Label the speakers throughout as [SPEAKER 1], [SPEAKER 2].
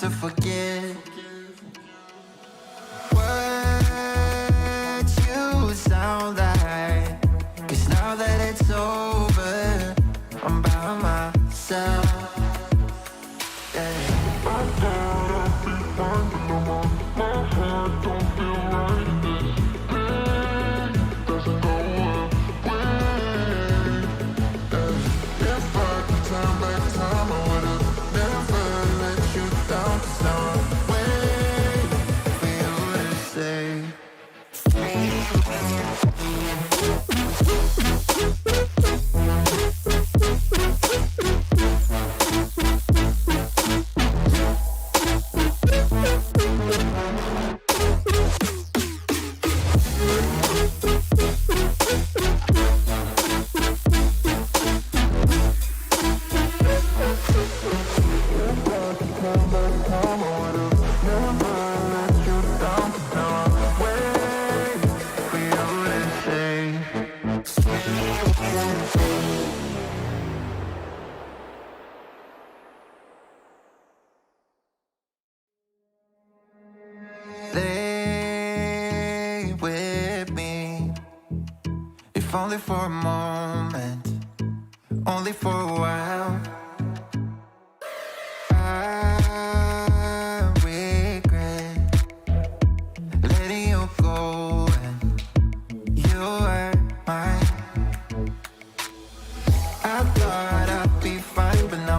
[SPEAKER 1] to forget what you sound like. 'Cause now that it's over, I'm by myself. Yeah. Stay with me, if only for a moment, only for a while. I regret letting you go, and you were mine. I thought I'd be fine, but now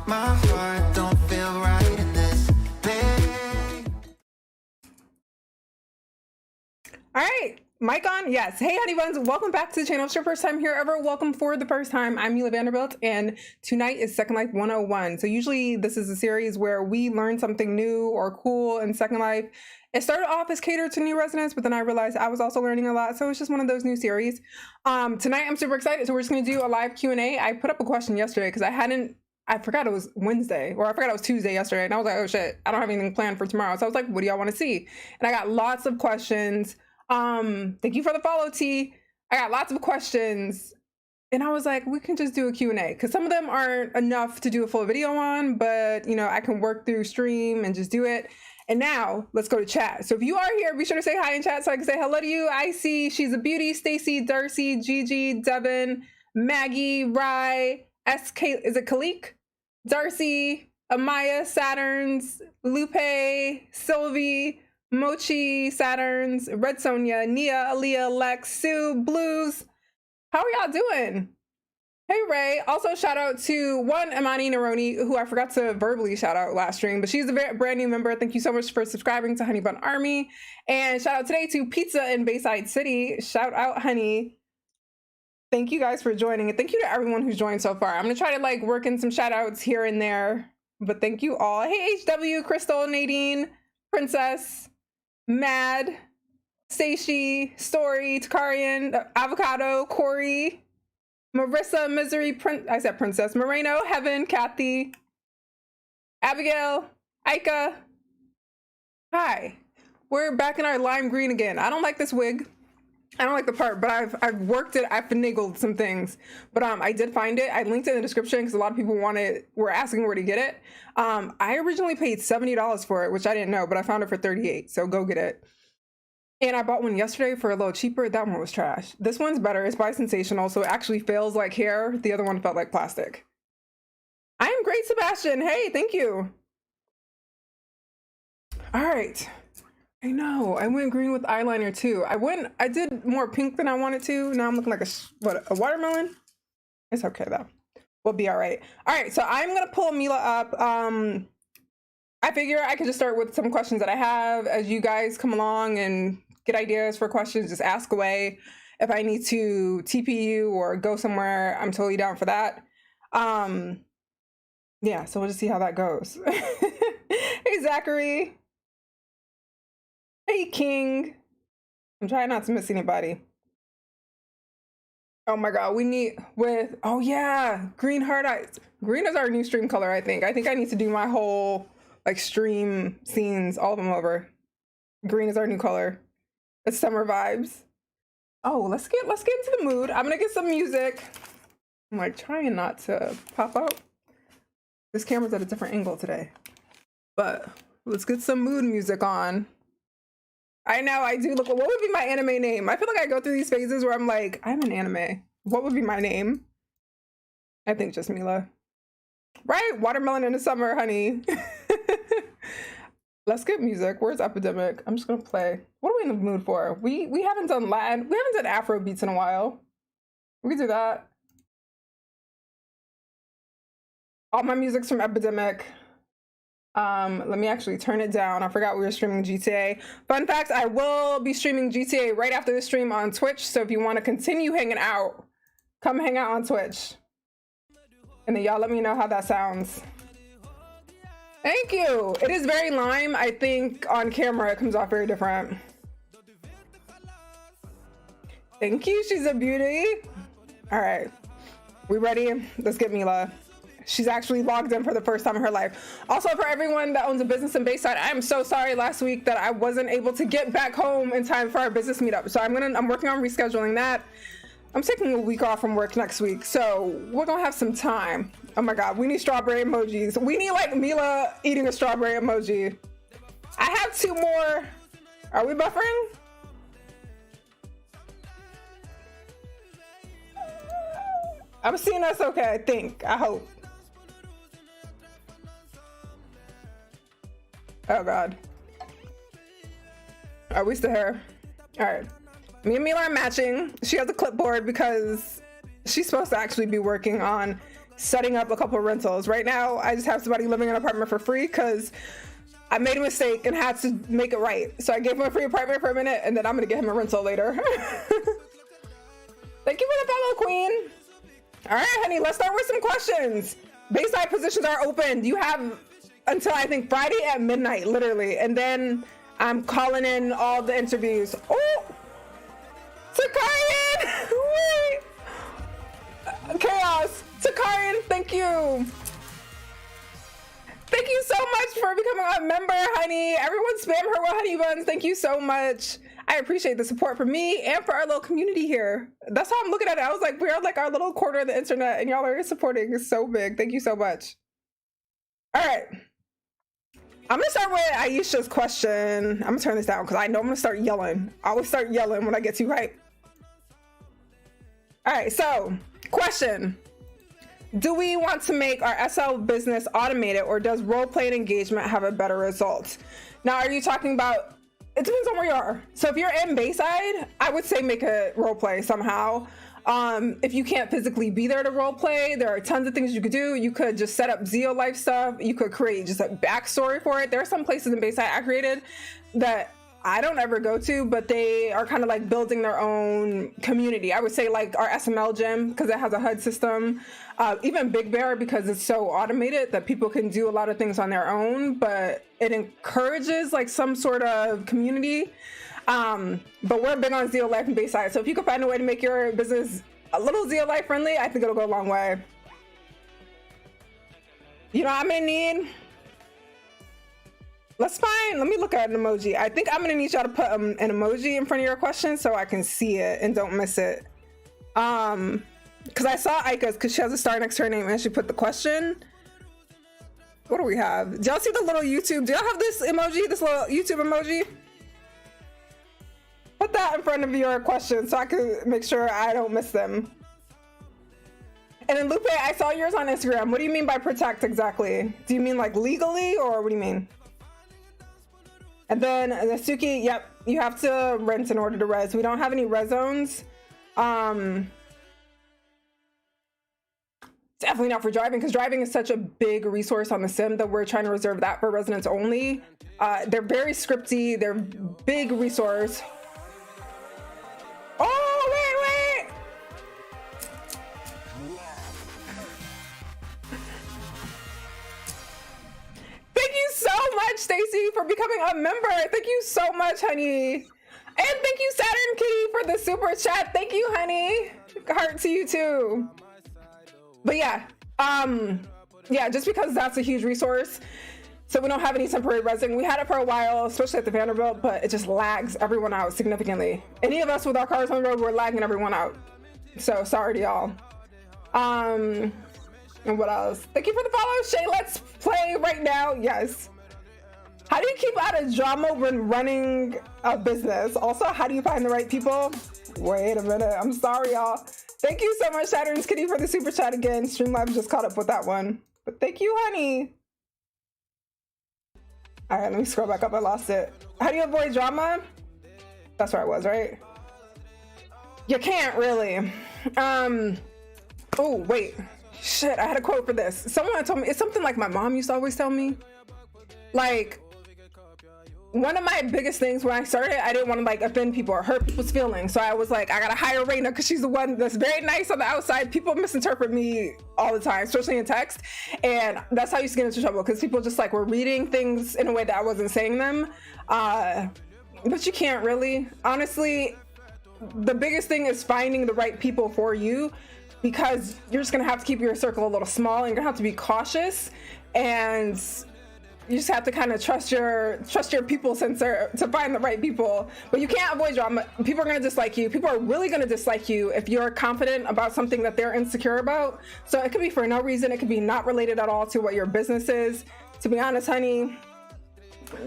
[SPEAKER 1] my heart don't feel right in this pain.
[SPEAKER 2] All right, mic on. Yes. Hey, Honeybuns, welcome back to the channel. If it's your first time here ever, welcome for the first time. I'm Meela Vanderbuilt, and tonight is Second Life 101. So usually this is a series where we learn something new or cool in Second Life. It started off as catered to new residents, but then I realized I was also learning a lot. So it's just one of those new series. Tonight I'm super excited. So we're just going to do a live Q&A. I put up a question yesterday because I forgot it was Wednesday, or I forgot it was Tuesday yesterday. And I was like, oh shit, I don't have anything planned for tomorrow. So I was like, what do y'all want to see? And I got lots of questions. Thank you for the follow, T. I got lots of questions. And I was like, we can just do a Q&A because some of them aren't enough to do a full video on, but you know, I can work through stream and just do it. And now let's go to chat. So if you are here, be sure to say hi in chat so I can say hello to you. I see She's a Beauty, Stacy, Darcy, Gigi, Devin, Maggie, Rye, SK, is it Kalik? Darcy, Amaya, Saturns, Lupe, Sylvie, Mochi, Saturns, Red Sonia, Nia, Aaliyah, Lex, Sue, Blues. How are y'all doing? Hey, Ray. Also, shout out to one Imani Naroni, who I forgot to verbally shout out last stream, but she's a brand new member. Thank you so much for subscribing to Honeybun Army. And shout out today to Pizza in Bayside City. Shout out, honey. Thank you guys for joining. And thank you to everyone who's joined so far. I'm going to try to like work in some shout outs here and there, but thank you all. Hey, HW, Crystal, Nadine, Princess, Mad, Stacey, Story, Takarian, Avocado, Corey, Marissa, Misery, I said Princess, Moreno, Heaven, Kathy, Abigail, Ika. Hi, we're back in our lime green again. I don't like this wig. I don't like the part, but I've worked it. I've finagled some things, but I did find it. I linked it in the description because a lot of people were asking where to get it. I originally paid $70 for it, which I didn't know, but I found it for $38. So go get it. And I bought one yesterday for a little cheaper. That one was trash. This one's better. It's by Sensational, so it actually feels like hair. The other one felt like plastic. I am great, Sebastian. Hey, thank you. All right. I know. I went green with eyeliner too. I did more pink than I wanted to. Now I'm looking like a watermelon? It's okay though. We'll be all right. All right, so I'm gonna pull Meela up. I figure I could just start with some questions that I have as you guys come along and get ideas for questions. Just ask away. If I need to TP you or go somewhere, I'm totally down for that. Yeah, so we'll just see how that goes. Hey, Zachary. Hey, King. I'm trying not to miss anybody. Oh my God, we need oh yeah, green heart eyes. Green is our new stream color, I think. I think I need to do my whole like stream scenes, all of them over. Green is our new color. It's summer vibes. Oh, let's get into the mood. I'm gonna get some music. I'm like trying not to pop out. This camera's at a different angle today. But let's get some mood music on. I know I do look. What would be my anime name? I feel like I go through these phases where I'm like, I'm an anime. What would be my name? I think just Meela. Right? Watermelon in the summer, honey. Let's get music. Where's Epidemic? I'm just gonna play. What are we in the mood for? We haven't done Latin. We haven't done Afro beats in a while. We can do that. All my music's from Epidemic. Let me actually turn it down. I forgot we were streaming GTA. Fun fact, I will be streaming GTA right after the stream on Twitch. So if you want to continue hanging out, come hang out on Twitch. And then y'all let me know how that sounds. Thank you. It is very lime. I think on camera it comes off very different. Thank you. She's a beauty. All right. We ready? Let's get Meela. She's actually logged in for the first time in her life. Also, for everyone that owns a business in Bayside, I am so sorry last week that I wasn't able to get back home in time for our business meetup. So I'm working on rescheduling that. I'm taking a week off from work next week, so we're gonna have some time. Oh my God, we need strawberry emojis. We need like Meela eating a strawberry emoji. I have 2 more. Are we buffering? I'm seeing us okay, I think, I hope. Oh God. Are we still here? All right. Me and Meela are matching. She has a clipboard because she's supposed to actually be working on setting up a couple of rentals. Right now, I just have somebody living in an apartment for free because I made a mistake and had to make it right. So I gave him a free apartment for a minute and then I'm gonna get him a rental later. Thank you for the follow, Queen. All right, honey, let's start with some questions. Bayside positions are open. You have until I think Friday at midnight, literally. And then I'm calling in all the interviews. Oh! Takarian! Wait! Chaos! Takarian, thank you! Thank you so much for becoming a member, honey. Everyone spam her with Honeybuns. Thank you so much. I appreciate the support for me and for our little community here. That's how I'm looking at it. I was like, we're like our little corner of the internet and y'all are supporting. It's so big. Thank you so much. All right. I'm gonna start with Aisha's question. I'm gonna turn this down because I know I'm gonna start yelling. I always start yelling when I get too hyped. All right, so question. Do we want to make our SL business automated or does role-play and engagement have a better result? Now, are you talking about, it depends on where you are. So if you're in Bayside, I would say make a role-play somehow. If you can't physically be there to role-play, there are tons of things you could do. You could just set up Zeo Life stuff. You could create just a backstory for it. There are some places in Bayside I created that I don't ever go to, but they are kind of like building their own community. I would say like our SML gym, because it has a HUD system. Even Big Bear, because it's so automated that people can do a lot of things on their own, but it encourages like some sort of community. But we're big on Zeo Life and Bayside. So if you can find a way to make your business a little Zeo Life friendly, I think it'll go a long way. You know what I may need? Let's find, let me look at an emoji. I think I'm gonna need y'all to put an emoji in front of your question so I can see it and don't miss it. Because I saw Aika's, because she has a star next to her name and she put the question. What do we have? Do y'all see the little YouTube? Do y'all have this emoji, this little YouTube emoji? Put that in front of your question so I can make sure I don't miss them. And then Lupe, I saw yours on Instagram. What do you mean by protect exactly? Do you mean like legally or what do you mean? And then Nasuki, yep, you have to rent in order to res. We don't have any res zones. Definitely not for driving, because driving is such a big resource on the sim that we're trying to reserve that for residents only. They're very scripty, they're big resource. Oh, wait. Thank you so much, Stacy, for becoming a member. Thank you so much, honey. And thank you, Saturn Kitty, for the super chat. Thank you, honey. Heart to you too. But yeah, just because that's a huge resource. So we don't have any temporary resin. We had it for a while, especially at the Vanderbilt, but it just lags everyone out significantly. Any of us with our cars on the road, we're lagging everyone out. So sorry to y'all. And what else? Thank you for the follow, Shay. Let's play right now. Yes. How do you keep out of drama when running a business? Also, how do you find the right people? Wait a minute. I'm sorry, y'all. Thank you so much, Saturn's Kitty, for the super chat again. Streamlabs just caught up with that one. But thank you, honey. All right, let me scroll back up. I lost it. How do you avoid drama? That's where I was, right? You can't really. Oh, wait. Shit, I had a quote for this. Someone told me, it's something like my mom used to always tell me. Like, one of my biggest things when I started, I didn't want to like offend people or hurt people's feelings. So I was like, I gotta hire Raina because she's the one that's very nice on the outside. People misinterpret me all the time, especially in text. And that's how I used to get into trouble, because people just like were reading things in a way that I wasn't saying them. But you can't really. Honestly, the biggest thing is finding the right people for you, because you're just gonna have to keep your circle a little small, and you're gonna have to be cautious, and you just have to kind of trust your people sensor to find the right people. But you can't avoid drama. People are gonna dislike you. People are really gonna dislike you if you're confident about something that they're insecure about. So it could be for no reason. It could be not related at all to what your business is. To be honest, honey,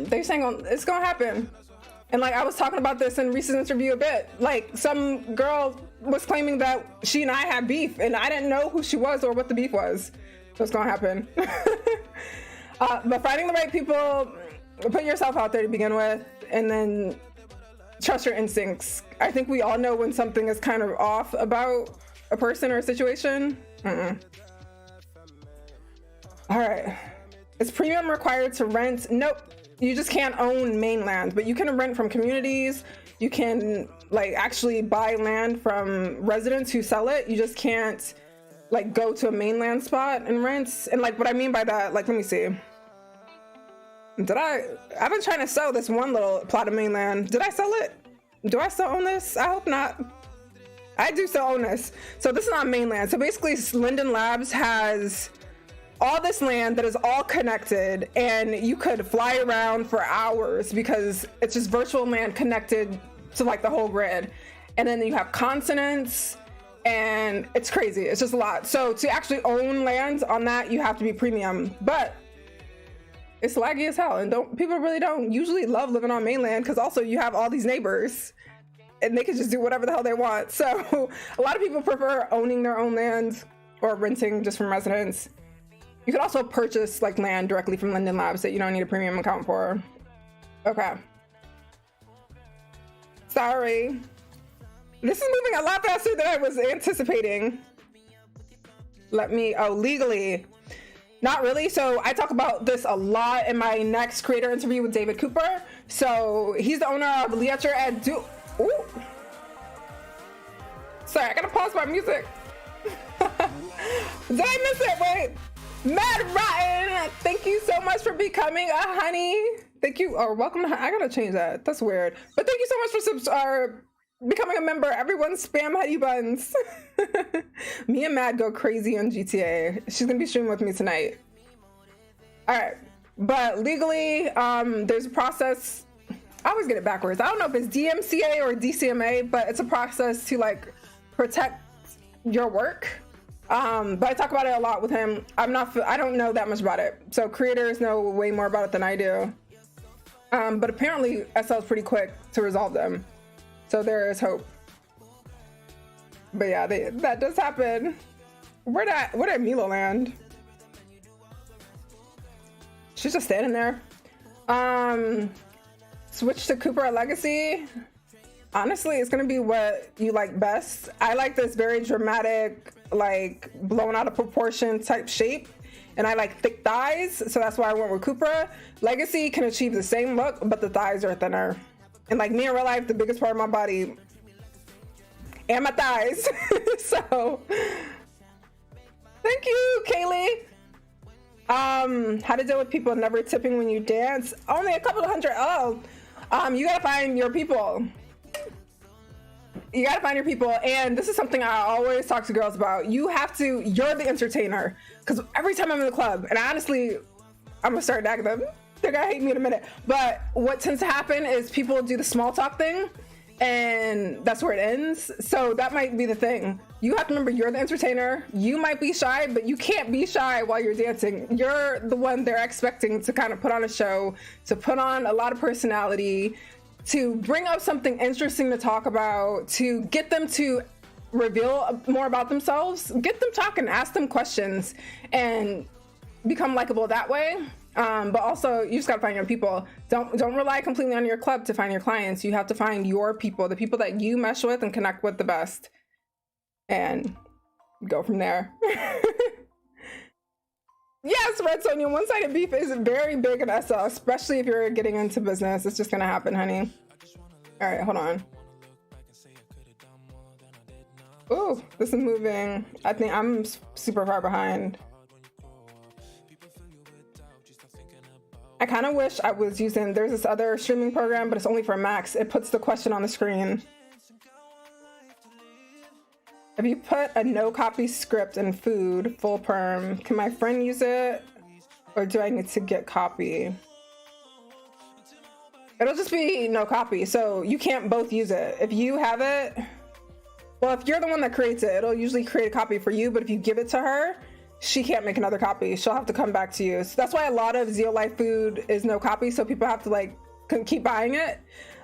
[SPEAKER 2] they're saying it's gonna happen. And like I was talking about this in Reese's interview a bit, like some girl was claiming that she and I had beef, and I didn't know who she was or what the beef was. So it's gonna happen. But finding the right people, put yourself out there to begin with, and then trust your instincts. I think we all know when something is kind of off about a person or a situation. All right. Is premium required to rent? Nope. You just can't own mainland, but you can rent from communities. You can like actually buy land from residents who sell it. You just can't like go to a mainland spot and rent. And like what I mean by that, like, let me see. I've been trying to sell this one little plot of mainland. Did I sell it? Do I still own this? I hope not. I do still own this. So this is not mainland. So basically Linden Labs has all this land that is all connected, and you could fly around for hours because it's just virtual land connected to like the whole grid. And then you have continents, and it's crazy. It's just a lot. So to actually own land on that, you have to be premium, but it's laggy as hell. And people really don't usually love living on mainland, because also you have all these neighbors and they can just do whatever the hell they want. So a lot of people prefer owning their own land or renting just from residents. You could also purchase like land directly from Linden Labs that you don't need a premium account for. Okay. Sorry. This is moving a lot faster than I was anticipating. legally. Not really. So I talk about this a lot in my next creator interview with David Cooper. So he's the owner of Leacher at Ooh. Sorry, I gotta pause my music. Did I miss it? Wait. Mad Rotten, thank you so much for becoming a honey. Thank you, or welcome to, I gotta change that. That's weird. But thank you so much for becoming a member. Everyone spam Honeybuns. Me and Mad go crazy on GTA. She's gonna be streaming with me tonight. All right, but legally, there's a process. I always get it backwards. I don't know if it's DMCA or DCMA, but it's a process to like protect your work. But I talk about it a lot with him. I don't know that much about it. So creators know way more about it than I do. But apparently SL is pretty quick to resolve them. So there is hope. But yeah, that does happen. Where did Meela land? She's just standing there. Switch to Cooper at Legacy. Honestly, it's gonna be what you like best. I like this very dramatic, like blown out of proportion type shape, and I like thick thighs, so that's why I went with Cooper. Legacy can achieve the same look, but the thighs are thinner. And like me in real life, the biggest part of my body and my thighs. So thank you, Kaylee. How to deal with people never tipping when you dance? Only a couple of hundred. You gotta find your people. You gotta find your people, and this is something I always talk to girls about. You're the entertainer, because every time I'm in the club, and honestly, I'm gonna start nagging them. They're gonna hate me in a minute. But what tends to happen is people do the small talk thing, and that's where it ends. So that might be the thing. You have to remember, you're the entertainer. You might be shy, but you can't be shy while you're dancing. You're the one they're expecting to kind of put on a show, to put on a lot of personality, to bring up something interesting to talk about, to get them to reveal more about themselves, get them talking, ask them questions, and become likable that way. But also, you just gotta find your people. Don't rely completely on your club to find your clients. You have to find your people, the people that you mesh with and connect with the best, and go from there. Yes, Red Sonia, one-sided beef is very big in SL, especially if you're getting into business. It's just gonna happen, honey. All right, hold on. Ooh, this is moving. I think I'm super far behind. I kind of wish I was using, there's this other streaming program, but it's only for Macs. It puts the question on the screen. If you put a no copy script in food, full perm, can my friend use it? Or do I need to get copy? It'll just be no copy, so you can't both use it. If you have it, well, if you're the one that creates it, it'll usually create a copy for you, but if you give it to her, she can't make another copy. She'll have to come back to you. So that's why a lot of Zeal Life food is no copy, so people have to like keep buying it.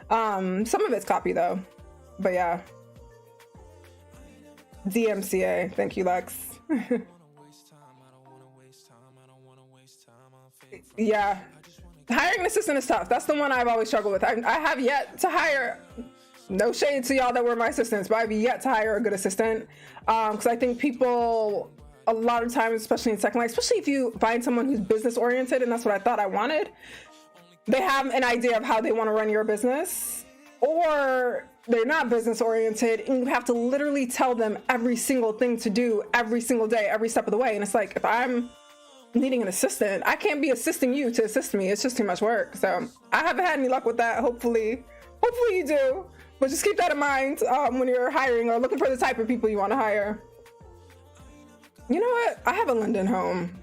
[SPEAKER 2] Some of it's copy though, but yeah. DMCA, thank you, Lex. Yeah, hiring an assistant is tough. That's the one I've always struggled with. I have yet to hire, no shade to y'all that were my assistants, but I've yet to hire a good assistant. Because I think people, a lot of times, especially in Second Life, especially if you find someone who's business oriented, and that's what I thought I wanted, they have an idea of how they want to run your business, or they're not business oriented, and you have to literally tell them every single thing to do every single day, every step of the way. And it's like, if I'm needing an assistant, I can't be assisting you to assist me. It's just too much work. So I haven't had any luck with that. Hopefully you do, but just keep that in mind when you're hiring or looking for the type of people you want to hire. You know what? I have a Linden home.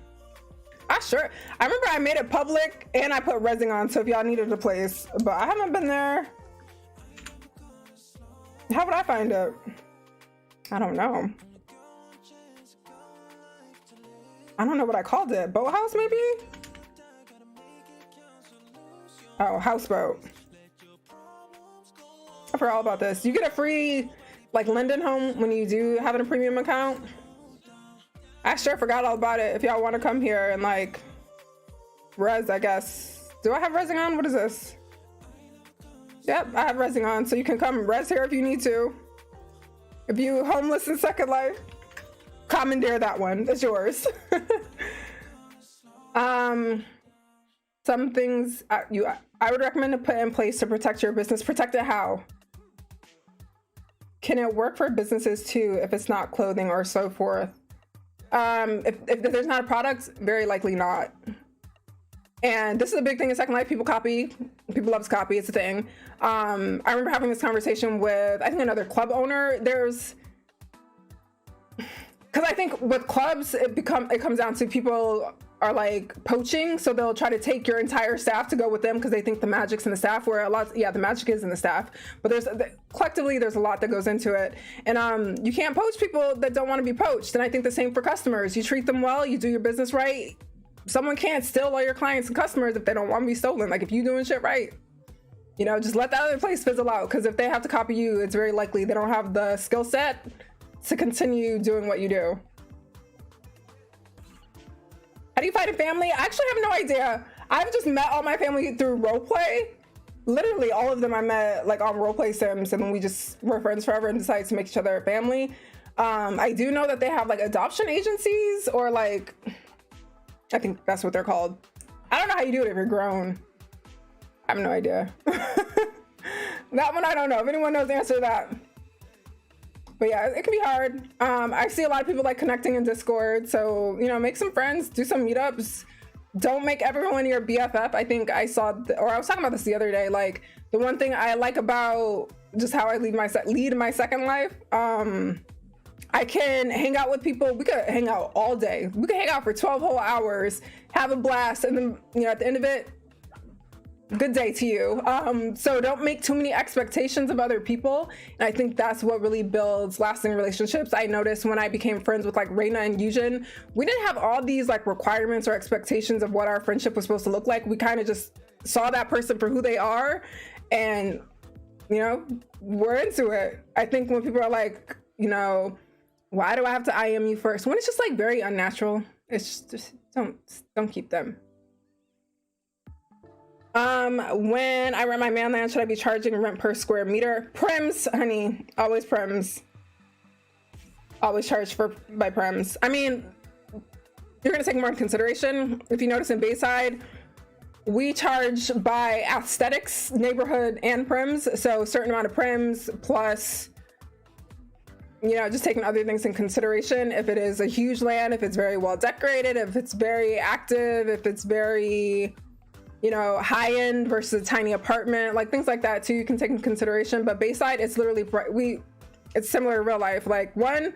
[SPEAKER 2] I remember I made it public and I put rezzing on, so if y'all needed a place, but I haven't been there. How would I find it? I don't know. I don't know what I called it. Boathouse, maybe? Oh, houseboat. I forgot all about this. You get a free, like, Linden home when you do have a premium account. I sure forgot all about it. If y'all want to come here and, like, res, I guess. Do I have rezzing on? What is this? Yep, I have rezzing on, so you can come res here if you need to. If you homeless in Second Life, commandeer that one. It's yours. Some things I would recommend to put in place to protect your business. Protect it how? Can it work for businesses too if it's not clothing or so forth? If there's not a product, very likely not. And this is a big thing in Second Life. People copy. People love to copy. It's a thing. I remember having this conversation with, I think, another club owner. Because I think with clubs, it comes down to people are like poaching. So they'll try to take your entire staff to go with them because they think the magic's in the staff, where the magic is in the staff. But collectively, there's a lot that goes into it. And you can't poach people that don't want to be poached. And I think the same for customers. You treat them well, you do your business right. Someone can't steal all your clients and customers if they don't want to be stolen. Like, if you're doing shit right, you know, just let that other place fizzle out. Because if they have to copy you, it's very likely they don't have the skill set to continue doing what you do. How do you find a family? I actually have no idea. I've just met all my family through roleplay. Literally all of them I met like on roleplay sims, and then we just were friends forever and decided to make each other a family. I do know that they have like adoption agencies, or like, I think that's what they're called. I don't know how you do it if you're grown. I have no idea. That one I don't know. If anyone knows the answer to that. But yeah, it can be hard. I see a lot of people like connecting in Discord. So, you know, make some friends, do some meetups. Don't make everyone your BFF. I think I saw, or I was talking about this the other day. Like, the one thing I like about just how I lead my Second Life, I can hang out with people. We could hang out all day. We could hang out for 12 whole hours, have a blast, and then, you know, at the end of it, good day to you. So don't make too many expectations of other people. And I think that's what really builds lasting relationships. I noticed when I became friends with like Reina and Yujin, we didn't have all these like requirements or expectations of what our friendship was supposed to look like. We kind of just saw that person for who they are, and you know, we're into it. I think when people are like, you know, why do I have to IM you first? When it's just like very unnatural, it's just don't keep them. When I rent my manland, should I be charging rent per square meter? Prims, honey, always prims. Always charge by prims. I mean, you're gonna take more in consideration. If you notice in Bayside, we charge by aesthetics, neighborhood, and prims. So a certain amount of prims plus, you know, just taking other things in consideration. If it is a huge land, if it's very well decorated, if it's very active, if it's very, you know, high end versus a tiny apartment, like things like that too, you can take in consideration. But Bayside, it's literally, it's similar to real life. Like one,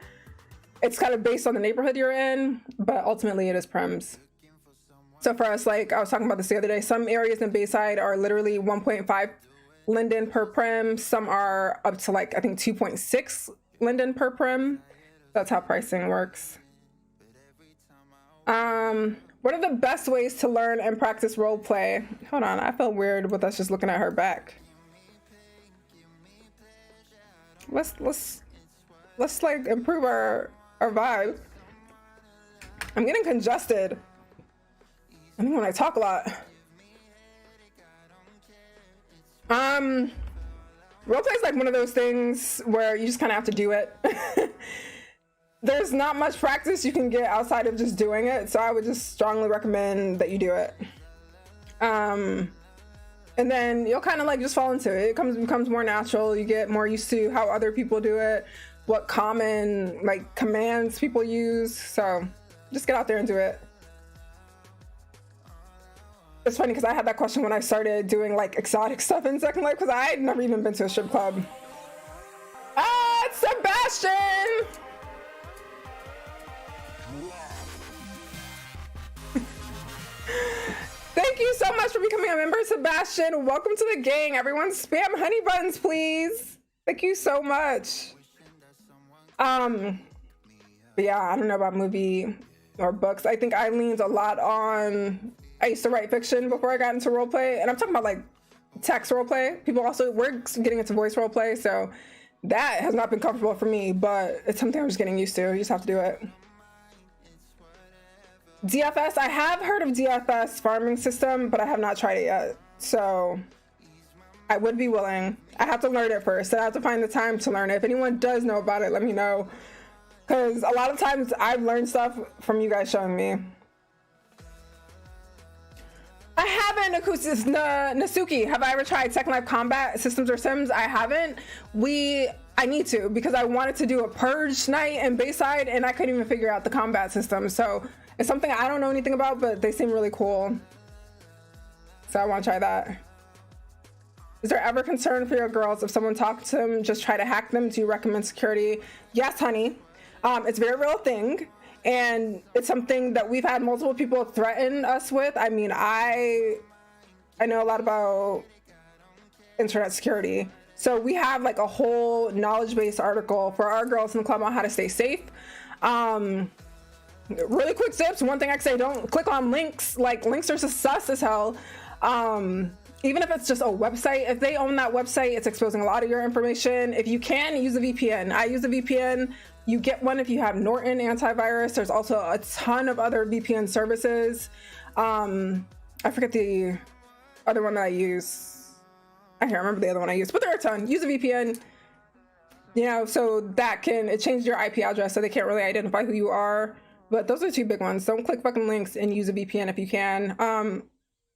[SPEAKER 2] it's kind of based on the neighborhood you're in, but ultimately it is prims. So for us, like I was talking about this the other day, some areas in Bayside are literally 1.5 linden per prim. Some are up to like, I think 2.6 linden per prim. That's how pricing works. What are the best ways to learn and practice role play? Hold on, I felt weird with us just looking at her back. Let's like improve our vibe. I'm getting congested. I think when I talk a lot. Roleplay is like one of those things where you just kind of have to do it. There's not much practice you can get outside of just doing it, so I would just strongly recommend that you do it. And then you'll kind of like just fall into it. It becomes more natural. You get more used to how other people do it, what common like commands people use. So just get out there and do it. It's funny because I had that question when I started doing like exotic stuff in Second Life, because I had never even been to a strip club. Ah, it's Sebastian! Thank you so much for becoming a member, Sebastian. Welcome to the gang. Everyone spam Honeybuns, please. Thank you so much. But yeah, I don't know about movie or books. I think I leaned a lot on, I used to write fiction before I got into roleplay, and I'm talking about like text roleplay. People also, we're getting into voice roleplay, so that has not been comfortable for me, but it's something I'm just getting used to. You just have to do it. DFS, I have heard of DFS farming system, but I have not tried it yet. So I would be willing. I have to learn it first. I have to find the time to learn it. If anyone does know about it, let me know. Because a lot of times I've learned stuff from you guys showing me. I haven't, Nasuki, have I ever tried Second Life combat systems or sims? I haven't. I need to, because I wanted to do a purge night in Bayside and I couldn't even figure out the combat system. So it's something I don't know anything about, but they seem really cool. So I want to try that. Is there ever concern for your girls if someone talks to them, just try to hack them? Do you recommend security? Yes, honey. It's a very real thing. And it's something that we've had multiple people threaten us with. I mean, I know a lot about internet security. So we have like a whole knowledge-based article for our girls in the club on how to stay safe. Really quick tips. One thing I can say, don't click on links. Like links are sus as hell. Even if it's just a website, if they own that website, it's exposing a lot of your information. If you can, use a VPN. I use a VPN. You get one if you have Norton antivirus. There's also a ton of other VPN services. I forget the other one that I use. I can't remember the other one I use, but there are a ton. Use a VPN, you know, so that it changes your IP address so they can't really identify who you are. But those are two big ones. Don't click fucking links and use a VPN if you can.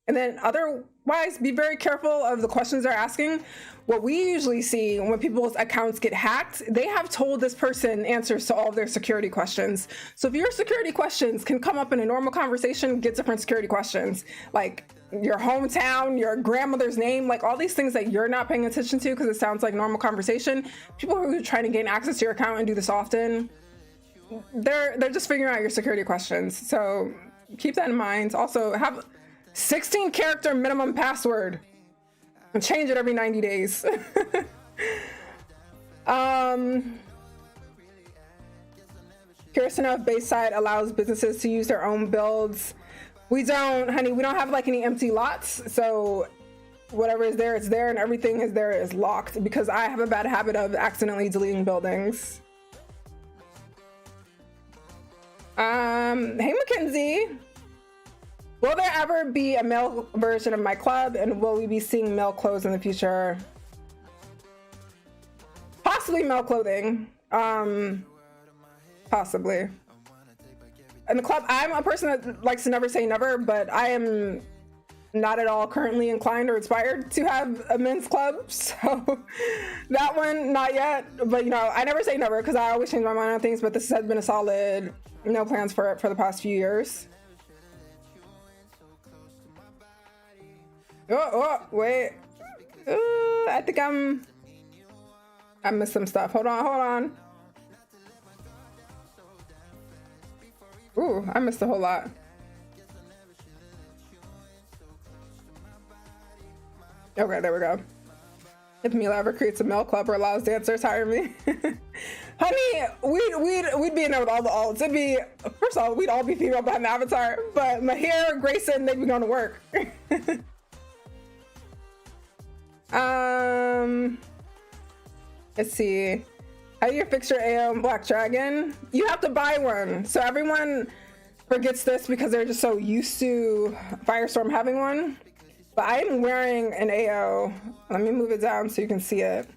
[SPEAKER 2] And then otherwise, be very careful of the questions they're asking. What we usually see when people's accounts get hacked, they have told this person answers to all of their security questions. So if your security questions can come up in a normal conversation, get different security questions. Like your hometown, your grandmother's name, like all these things that you're not paying attention to because it sounds like normal conversation. People who are trying to gain access to your account and do this often, they're just figuring out your security questions. So keep that in mind. Also, have 16 character minimum password. and change it every 90 days. Curious to know if Bayside allows businesses to use their own builds. We don't, honey. We don't have like any empty lots, so whatever is there, it's there, and everything is there is locked because I have a bad habit of accidentally deleting buildings. Hey Mackenzie, will there ever be a male version of my club, and will we be seeing male clothes in the future? Possibly male clothing. Possibly. In the club, I'm a person that likes to never say never, but I am not at all currently inclined or inspired to have a men's club, so that one not yet. But you know, I never say never because I always change my mind on things, but this has been a solid no plans for it for the past few years. Oh wait, I think I missed some stuff. Hold on. Ooh, I missed a whole lot. Okay, there we go. If Meela ever creates a male club or allows dancers, hire me. Honey, we'd be in there with all the alts. It'd be, first of all, we'd all be female behind the avatar, but Mahir, Grayson, they'd be going to work. Let's see. How do you fix your AO in Black Dragon? You have to buy one. So everyone forgets this because they're just so used to Firestorm having one. But I am wearing an AO. Let me move it down so you can see it.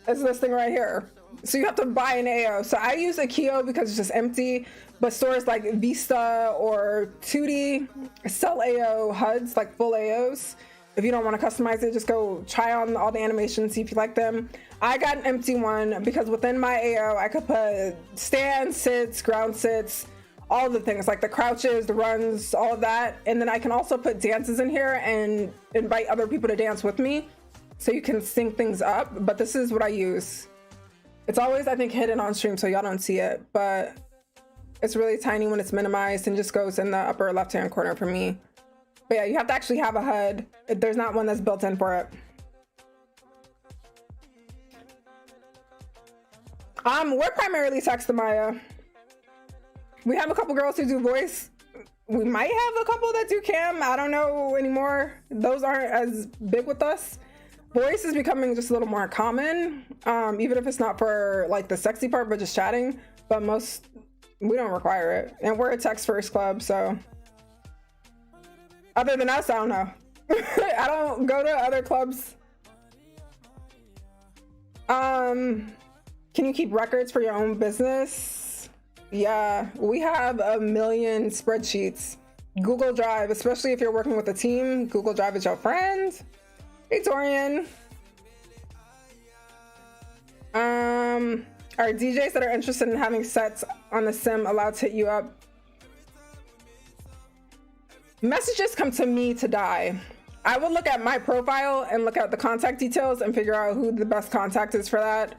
[SPEAKER 2] It's this thing right here. So you have to buy an AO. So I use a Keo because it's just empty, but stores like Vista or 2D sell AO HUDs, like full AOs. If you don't want to customize it, just go try on all the animations, see if you like them. I got an empty one because within my AO, I could put stands, sits, ground sits, all the things like the crouches, the runs, all of that. And then I can also put dances in here and invite other people to dance with me so you can sync things up. But this is what I use. It's always, I think, hidden on stream so y'all don't see it, but it's really tiny when it's minimized and just goes in the upper left-hand corner for me. But yeah, you have to actually have a HUD. There's not one that's built in for it. We're primarily text to Maya. We have a couple girls who do voice. We might have a couple that do cam. I don't know anymore. Those aren't as big with us. Voice is becoming just a little more common, even if it's not for like the sexy part, but just chatting. But we don't require it. And we're a text first club, so. Other than us, I don't know. I don't go to other clubs. Can you keep records for your own business? Yeah, we have a million spreadsheets. Google Drive, especially if you're working with a team, Google Drive is your friend. Victorian. Are DJs that are interested in having sets on the sim allowed to hit you up? Messages come to me to die. I would look at my profile and look at the contact details and figure out who the best contact is for that.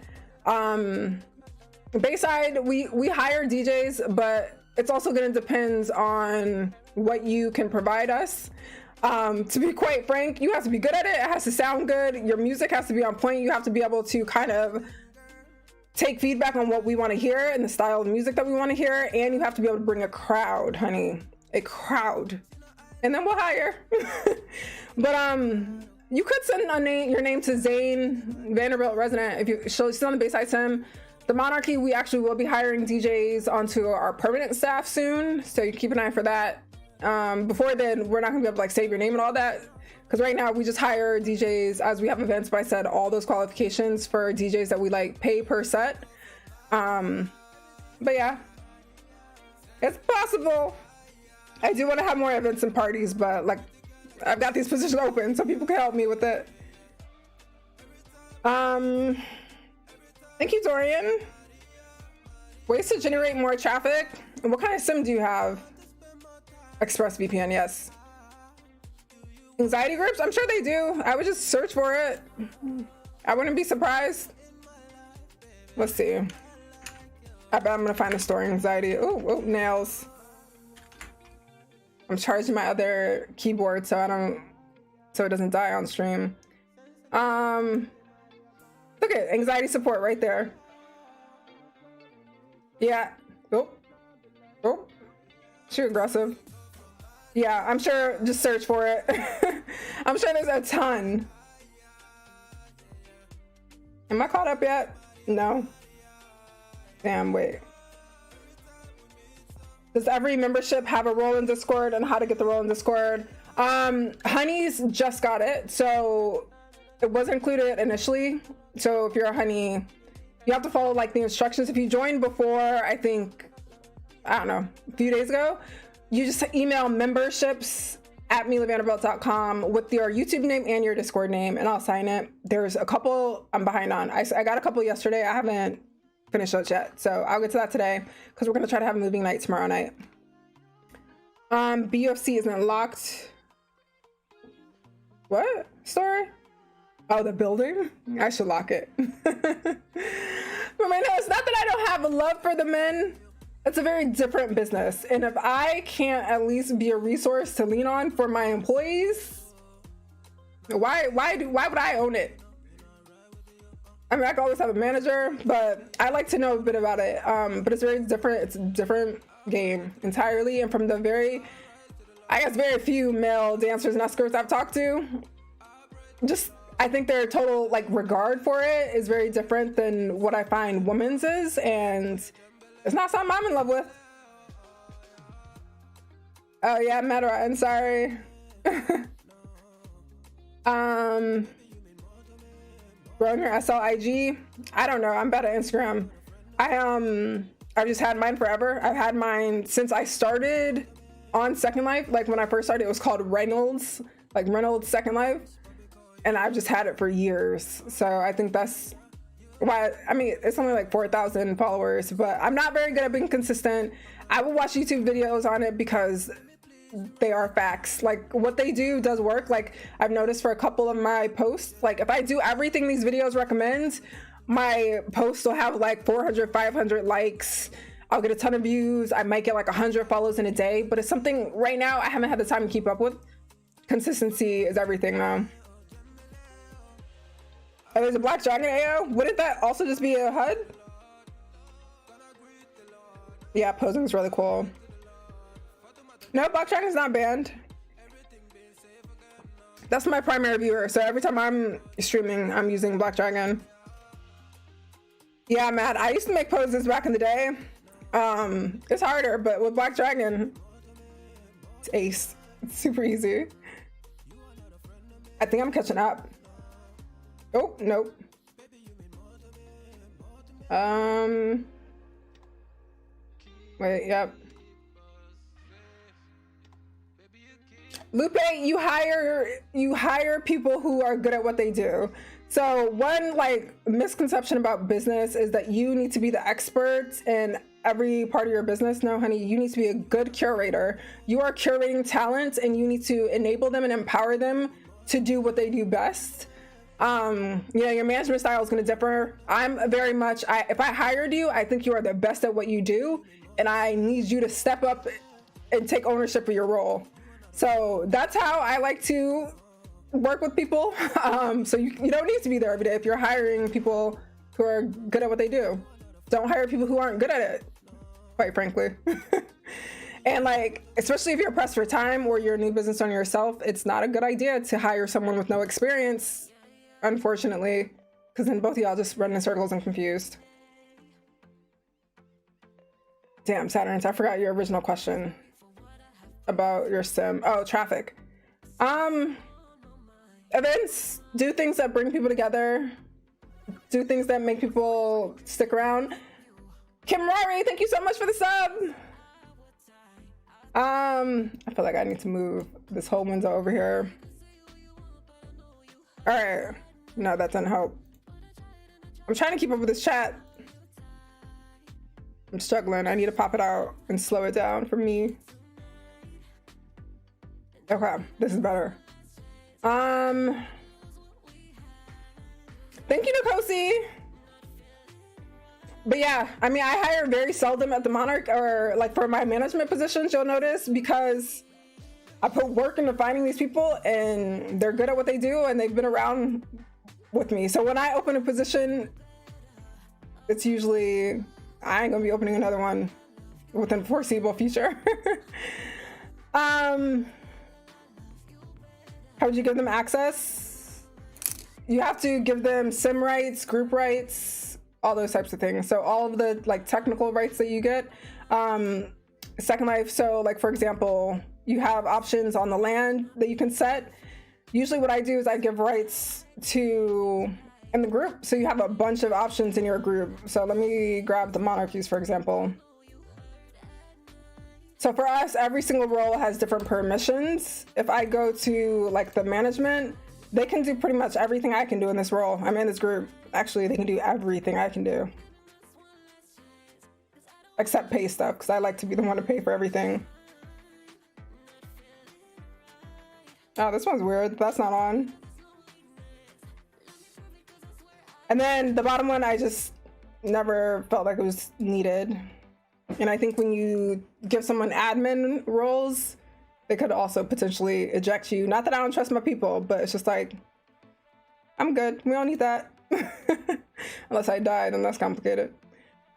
[SPEAKER 2] Bayside, we hire DJs, but it's also going to depend on what you can provide us. To be quite frank, you have to be good at it. It has to sound good. Your music has to be on point. You have to be able to kind of take feedback on what we want to hear and the style of music that we want to hear. And you have to be able to bring a crowd, honey, a crowd. And then we'll hire. But you could send your name to Zane, Vanderbilt resident, if she's on the Bayside sim. The Monarchy, we actually will be hiring DJs onto our permanent staff soon, so you keep an eye for that. Before then, we're not gonna be able to like save your name and all that, because right now we just hire DJs as we have events. But I said all those qualifications for DJs that we like pay per set. But yeah, it's possible. I do want to have more events and parties, but like I've got these positions open so people can help me with it. Thank you, Dorian. Ways to generate more traffic. And what kind of sim do you have? ExpressVPN, yes. Anxiety groups? I'm sure they do. I would just search for it. I wouldn't be surprised. Let's see. I bet I'm gonna find a story anxiety. Oh, nails. I'm charging my other keyboard so I don't so it doesn't die on stream. Look at anxiety support right there. Yeah. Oh, too aggressive. Yeah, I'm sure, just search for it. I'm sure there's a ton. Am I caught up yet? No. Damn, wait. Does every membership have a role in Discord, and how to get the role in Discord? Honeys just got it, so it wasn't included initially. So if you're a honey, you have to follow like the instructions. If you joined before, I think, I don't know, a few days ago, you just email memberships@meelavanderbuilt.com with your YouTube name and your Discord name, and I'll sign it. There's a couple I'm behind on. I got a couple yesterday. I haven't finished those yet, so I'll get to that today because we're gonna try to have a moving night tomorrow night. BUFC isn't locked. What story? Oh, the building? I should lock it. But no, it's not that I don't have a love for the men. It's a very different business, and if I can't at least be a resource to lean on for my employees, why would I own it? I mean, I can always have a manager, but I like to know a bit about it. But it's very different. It's a different game entirely. And from the very few male dancers and escorts I've talked to, I think their total like regard for it is very different than what I find women's is, and it's not something I'm in love with. Oh yeah, Meta, I'm sorry. Growing your SLIG. I don't know. I'm bad at Instagram. I've just had mine forever. I've had mine since I started on Second Life. Like when I first started, it was called Reynolds, like Reynolds Second Life, and I've just had it for years. So I think that's why. I mean, it's only like 4,000 followers, but I'm not very good at being consistent. I will watch YouTube videos on it because they are facts. Like what they do does work. Like I've noticed for a couple of my posts, like if I do everything these videos recommend, my posts will have like 400, 500 likes. I'll get a ton of views. I might get like 100 follows in a day, but it's something right now I haven't had the time to keep up with. Consistency is everything now. Oh, there's a Black Dragon AO. Wouldn't that also just be a HUD? Yeah, posing is really cool. No, Black Dragon's not banned. That's my primary viewer, so every time I'm streaming, I'm using Black Dragon. Yeah, Matt, I used to make poses back in the day. It's harder, but with Black Dragon, it's ace. It's super easy. I think I'm catching up. Oh, nope. Wait, yep. Lupe, you hire people who are good at what they do. So one like misconception about business is that you need to be the expert in every part of your business. No, honey, you need to be a good curator. You are curating talent, and you need to enable them and empower them to do what they do best. Your management style is going to differ. I'm very much, if I hired you, I think you are the best at what you do, and I need you to step up and take ownership of your role. So that's how I like to work with people. So you don't need to be there every day if you're hiring people who are good at what they do. Don't hire people who aren't good at it, quite frankly. And like, especially if you're pressed for time or you're a new business owner yourself, it's not a good idea to hire someone with no experience, unfortunately, because then both of y'all just run in circles and confused. Damn, Saturns, I forgot your original question about your sim. Oh, traffic. Events, do things that bring people together, do things that make people stick around. Kim Rory, thank you so much for the sub. I feel like I need to move this whole window over here. All right, no, that doesn't help. I'm trying to keep up with this chat. I'm struggling. I need to pop it out and slow it down for me. Okay, this is better. Thank you, Nikosi. But yeah, I mean, I hire very seldom at the Monarch, or like for my management positions, you'll notice, because I put work into finding these people, and they're good at what they do, and they've been around with me. So when I open a position, it's usually, I ain't gonna be opening another one within the foreseeable future. How would you give them access? You have to give them sim rights, group rights, all those types of things. So all of the like technical rights that you get. Second Life, so like for example, you have options on the land that you can set. Usually what I do is I give rights to in the group, so you have a bunch of options in your group. So let me grab the monarchies, for example. So for us, every single role has different permissions. If I go to like the management, they can do pretty much everything I can do in this role. I'm in this group. Actually, they can do everything I can do. Except pay stuff, because I like to be the one to pay for everything. Oh, this one's weird. That's not on. And then the bottom one, I just never felt like it was needed. And I think when you give someone admin roles, they could also potentially eject you. Not that I don't trust my people, but it's just like, I'm good. We don't need that. Unless I die, then that's complicated.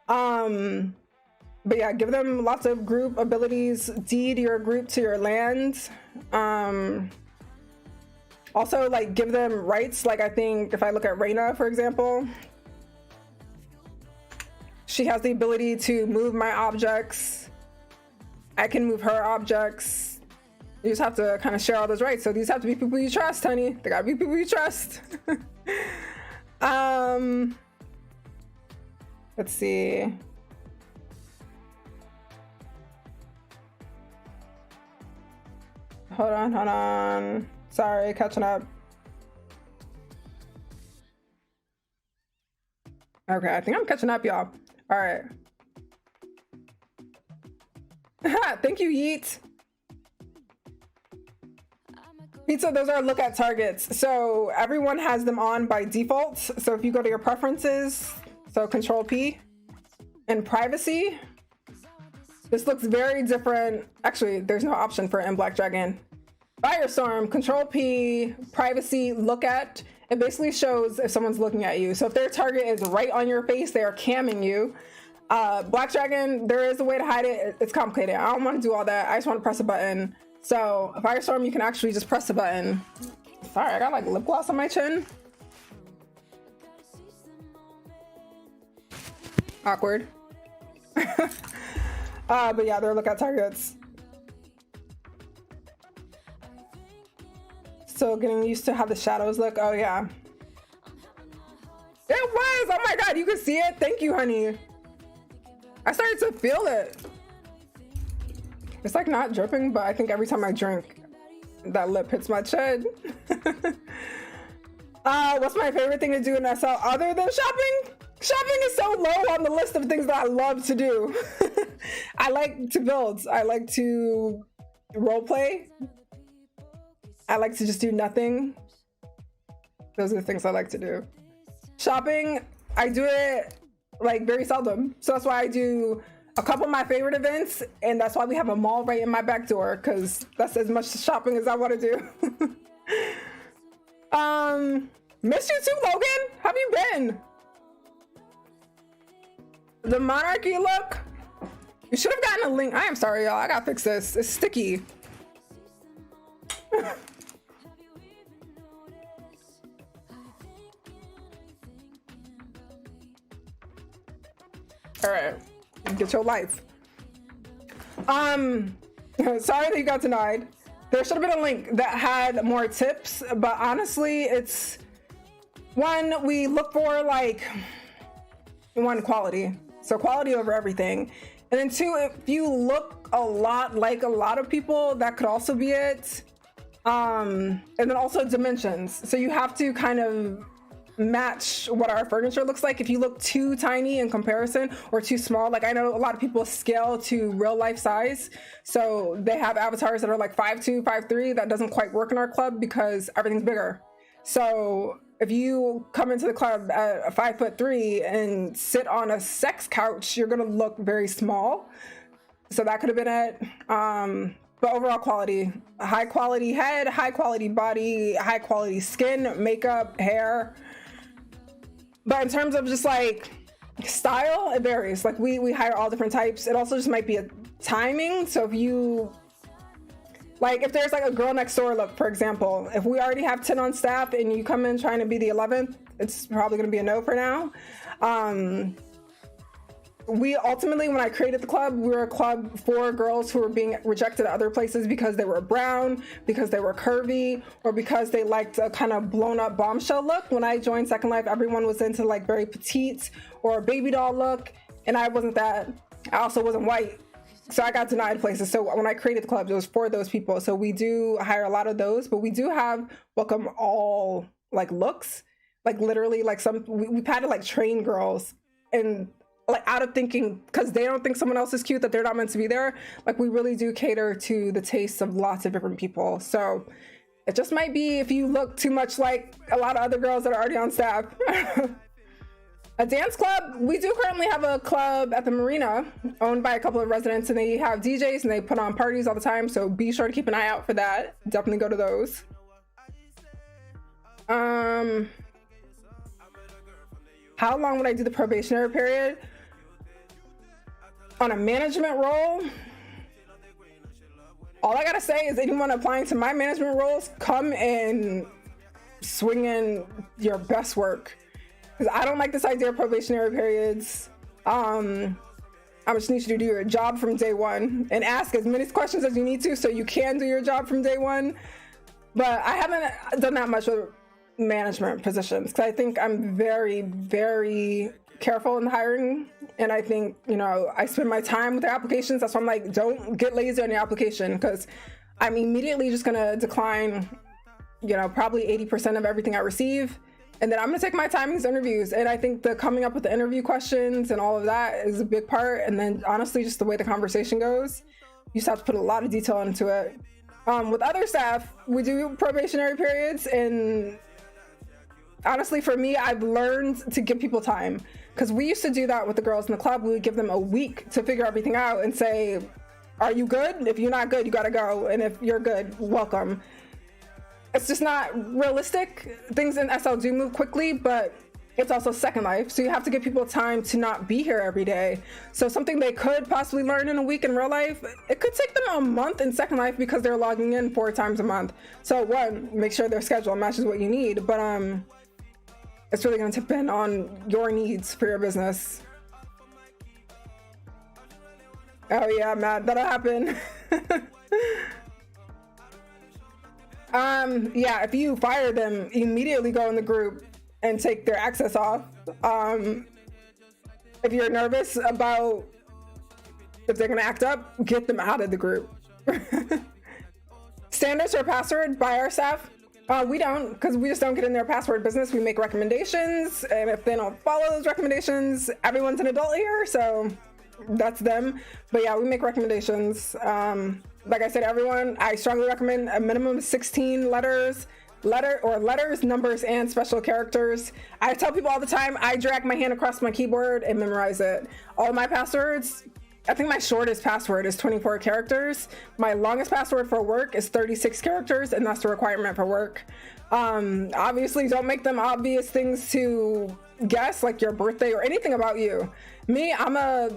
[SPEAKER 2] But yeah, give them lots of group abilities. Deed your group to your land. Also, like, give them rights. Like, I think if I look at Reina, for example, she has the ability to move my objects. I can move her objects. You just have to kind of share all those rights. So these have to be people you trust, honey. They gotta be people you trust. Let's see. Hold on. Sorry, catching up. Okay, I think I'm catching up, y'all. All right. Thank you, Yeet. Pizza, those are look at targets. So everyone has them on by default. So if you go to your preferences, so Control P, and privacy, this looks very different. Actually, there's no option for it in Black Dragon. Firestorm, Control P, privacy, look at. It basically shows if someone's looking at you. So if their target is right on your face, they are camming you. Black Dragon, there is a way to hide it. It's complicated. I don't want to do all that. I just want to press a button. So Firestorm, you can actually just press a button. Sorry, I got like lip gloss on my chin. Awkward. But yeah, they're look at targets. Still getting used to how the shadows look. Oh yeah. It was! Oh my god, you can see it? Thank you, honey. I started to feel it. It's like not dripping, but I think every time I drink, that lip hits my chin. What's my favorite thing to do in SL other than shopping? Shopping is so low on the list of things that I love to do. I like to build. I like to roleplay. I like to just do nothing. Those are the things I like to do. Shopping, I do it like very seldom. So that's why I do a couple of my favorite events, and that's why we have a mall right in my back door, because that's as much shopping as I want to do. Missed you too, Logan. How have you been? The monarchy look. You should have gotten a link. I am sorry, y'all. I gotta fix this. It's sticky. All right, get your life. Sorry that you got denied. There should have been a link that had more tips, but honestly, it's one, we look for like one, quality. So quality over everything. And then two, if you look a lot like a lot of people, that could also be it. And then also dimensions. So you have to kind of match what our furniture looks like. If you look too tiny in comparison or too small, like I know a lot of people scale to real life size, so they have avatars that are like 5'2", 5'3". That doesn't quite work in our club because everything's bigger. So if you come into the club at 5'3" and sit on a sex couch, you're gonna look very small. So that could have been it. but overall quality, high quality head, high quality body, high quality skin, makeup, hair. But in terms of just like style, it varies. Like we hire all different types. It also just might be a timing. So if you like, if there's like a girl next door look, for example, if we already have 10 on staff and you come in trying to be the 11th, it's probably going to be a no for now. We ultimately, when I created the club, we were a club for girls who were being rejected at other places because they were brown, because they were curvy, or because they liked a kind of blown up bombshell look. When I joined Second Life, everyone was into like very petite or a baby doll look, and I wasn't that. I also wasn't white, so I got denied places. So when I created the club, it was for those people. So we do hire a lot of those, but we do have welcome all like looks, like literally like we've had to like train girls and like out of thinking because they don't think someone else is cute that they're not meant to be there. Like we really do cater to the tastes of lots of different people. So it just might be if you look too much like a lot of other girls that are already on staff. A dance club, we do currently have a club at the marina owned by a couple of residents, and they have DJs and they put on parties all the time, so be sure to keep an eye out for that. Definitely go to those. How long would I do the probationary period? On a management role, all I gotta say is anyone applying to my management roles, come and swing in your best work. Because I don't like this idea of probationary periods. I just need you to do your job from day one and ask as many questions as you need to so you can do your job from day one. But I haven't done that much with management positions because I think I'm very, very careful in hiring. And I think, you know, I spend my time with the applications. That's why I'm like, don't get lazy on your application because I'm immediately just going to decline, you know, probably 80% of everything I receive. And then I'm gonna take my time in these interviews. And I think the coming up with the interview questions and all of that is a big part. And then honestly, just the way the conversation goes, you just have to put a lot of detail into it. With other staff, we do probationary periods. And honestly, for me, I've learned to give people time because we used to do that with the girls in the club. We would give them a week to figure everything out and say, are you good? If you're not good, you gotta go. And if you're good, welcome. It's just not realistic. Things in SL do move quickly, but it's also Second Life. So you have to give people time to not be here every day. So something they could possibly learn in a week in real life, it could take them a month in Second Life because they're logging in 4 times a month. So one, make sure their schedule matches what you need, but it's really gonna depend on your needs for your business. Oh yeah, Matt, that'll happen. Yeah, if you fire them, immediately go in the group and take their access off. If you're nervous about if they're gonna act up, get them out of the group. Standards or password by our staff? We don't, because we just don't get in their password business. We make recommendations, and if they don't follow those recommendations, everyone's an adult here, so that's them. But yeah, we make recommendations. Like I said, everyone, I strongly recommend a minimum of 16 letters, numbers, and special characters. I tell people all the time, I drag my hand across my keyboard and memorize it. All my passwords, I think my shortest password is 24 characters. My longest password for work is 36 characters, and that's the requirement for work. Obviously, don't make them obvious things to guess, like your birthday or anything about you. Me, I'm a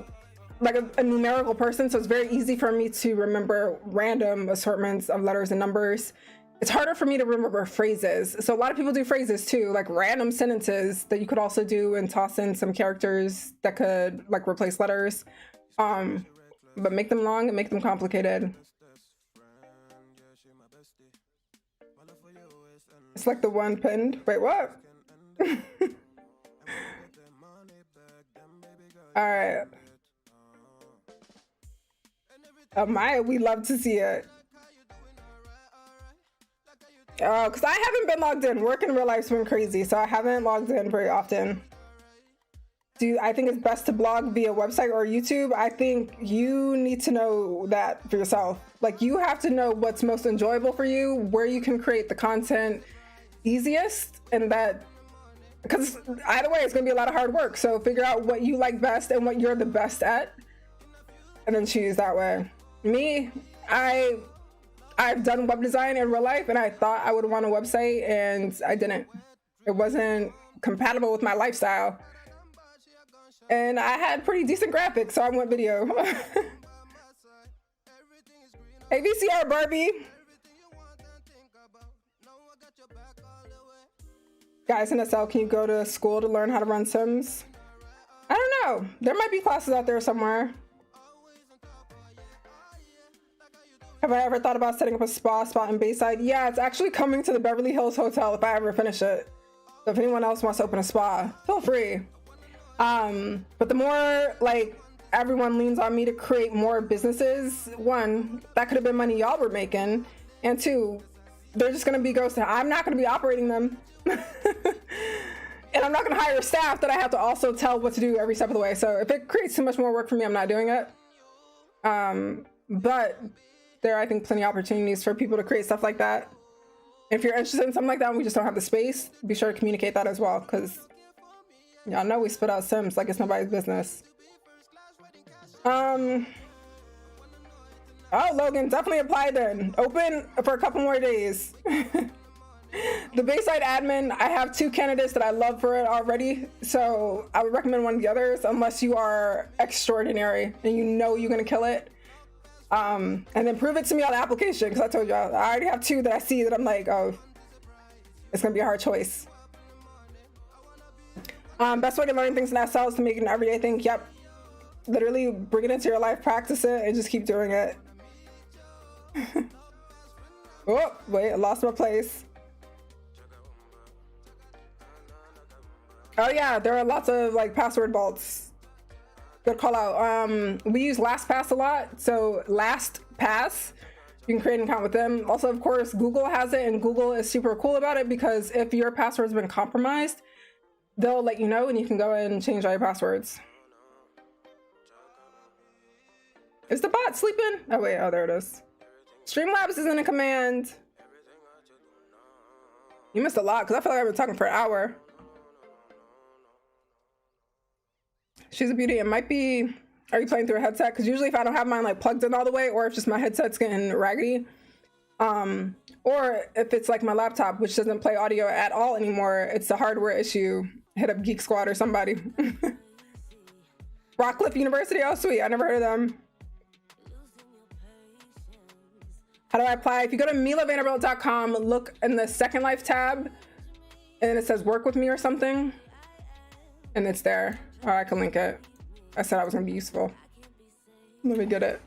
[SPEAKER 2] numerical person, so it's very easy for me to remember random assortments of letters and numbers. It's harder for me to remember phrases. So a lot of people do phrases too, like random sentences that you could also do and toss in some characters that could like replace letters. But make them long and make them complicated. It's like the one pinned. Wait, what? All right. Maya, we love to see it. Because I haven't been logged in. Work in real life's been crazy, so I haven't logged in very often. I think it's best to blog via website or YouTube? I think you need to know that for yourself. Like, you have to know what's most enjoyable for you, where you can create the content easiest, and that, because either way, it's gonna be a lot of hard work. So figure out what you like best and what you're the best at, and then choose that way. Me, I I've done web design in real life, and I thought I would want a website, and I didn't. It wasn't compatible with my lifestyle. And I had pretty decent graphics, so I went video. Hey, VCR Barbie. Guys in SL, can you go to school to learn how to run Sims? I don't know. There might be classes out there somewhere. Have I ever thought about setting up a spa spot in Bayside? Yeah, it's actually coming to the Beverly Hills Hotel if I ever finish it. So if anyone else wants to open a spa, feel free. But the more like everyone leans on me to create more businesses, one, that could have been money y'all were making, and two, they're just gonna be ghosted. I'm not gonna be operating them. And I'm not gonna hire staff that I have to also tell what to do every step of the way. So if it creates too much more work for me, I'm not doing it. But there are, I think, plenty of opportunities for people to create stuff like that. If you're interested in something like that and we just don't have the space, be sure to communicate that as well, because y'all know we spit out Sims like it's nobody's business. Oh, Logan, definitely apply then. Open for a couple more days. The Bayside admin, I have 2 candidates that I love for it already, so I would recommend one of the others unless you are extraordinary and you know you're gonna kill it. And then prove it to me on the application, because I told y'all I already have 2 that I see that I'm like, oh, it's gonna be a hard choice. Best way to learn things in SL is to make it an everyday thing. Yep, literally bring it into your life, practice it, and just keep doing it. Oh wait, I lost my place. Oh yeah, there are lots of like password vaults. Good call out. We use LastPass a lot, so LastPass, you can create an account with them. Also, of course, Google has it, and Google is super cool about it because if your password's been compromised, they'll let you know and you can go in and change all your passwords. Is the bot sleeping? Oh wait, oh there it is. Streamlabs isn't a command. You missed a lot because I feel like I've been talking for an hour. She's a beauty. It might be, are you playing through a headset? Because usually if I don't have mine like plugged in all the way, or if just my headset's getting raggedy, or if it's like my laptop, which doesn't play audio at all anymore, it's a hardware issue. Hit up Geek Squad or somebody. Rockcliffe University, oh sweet, I never heard of them. How do I apply? If you go to MeelaVanderbuilt.com, look in the Second Life tab, and then it says work with me or something, and it's there. Or I can link it. I said I was gonna be useful. Let me get it.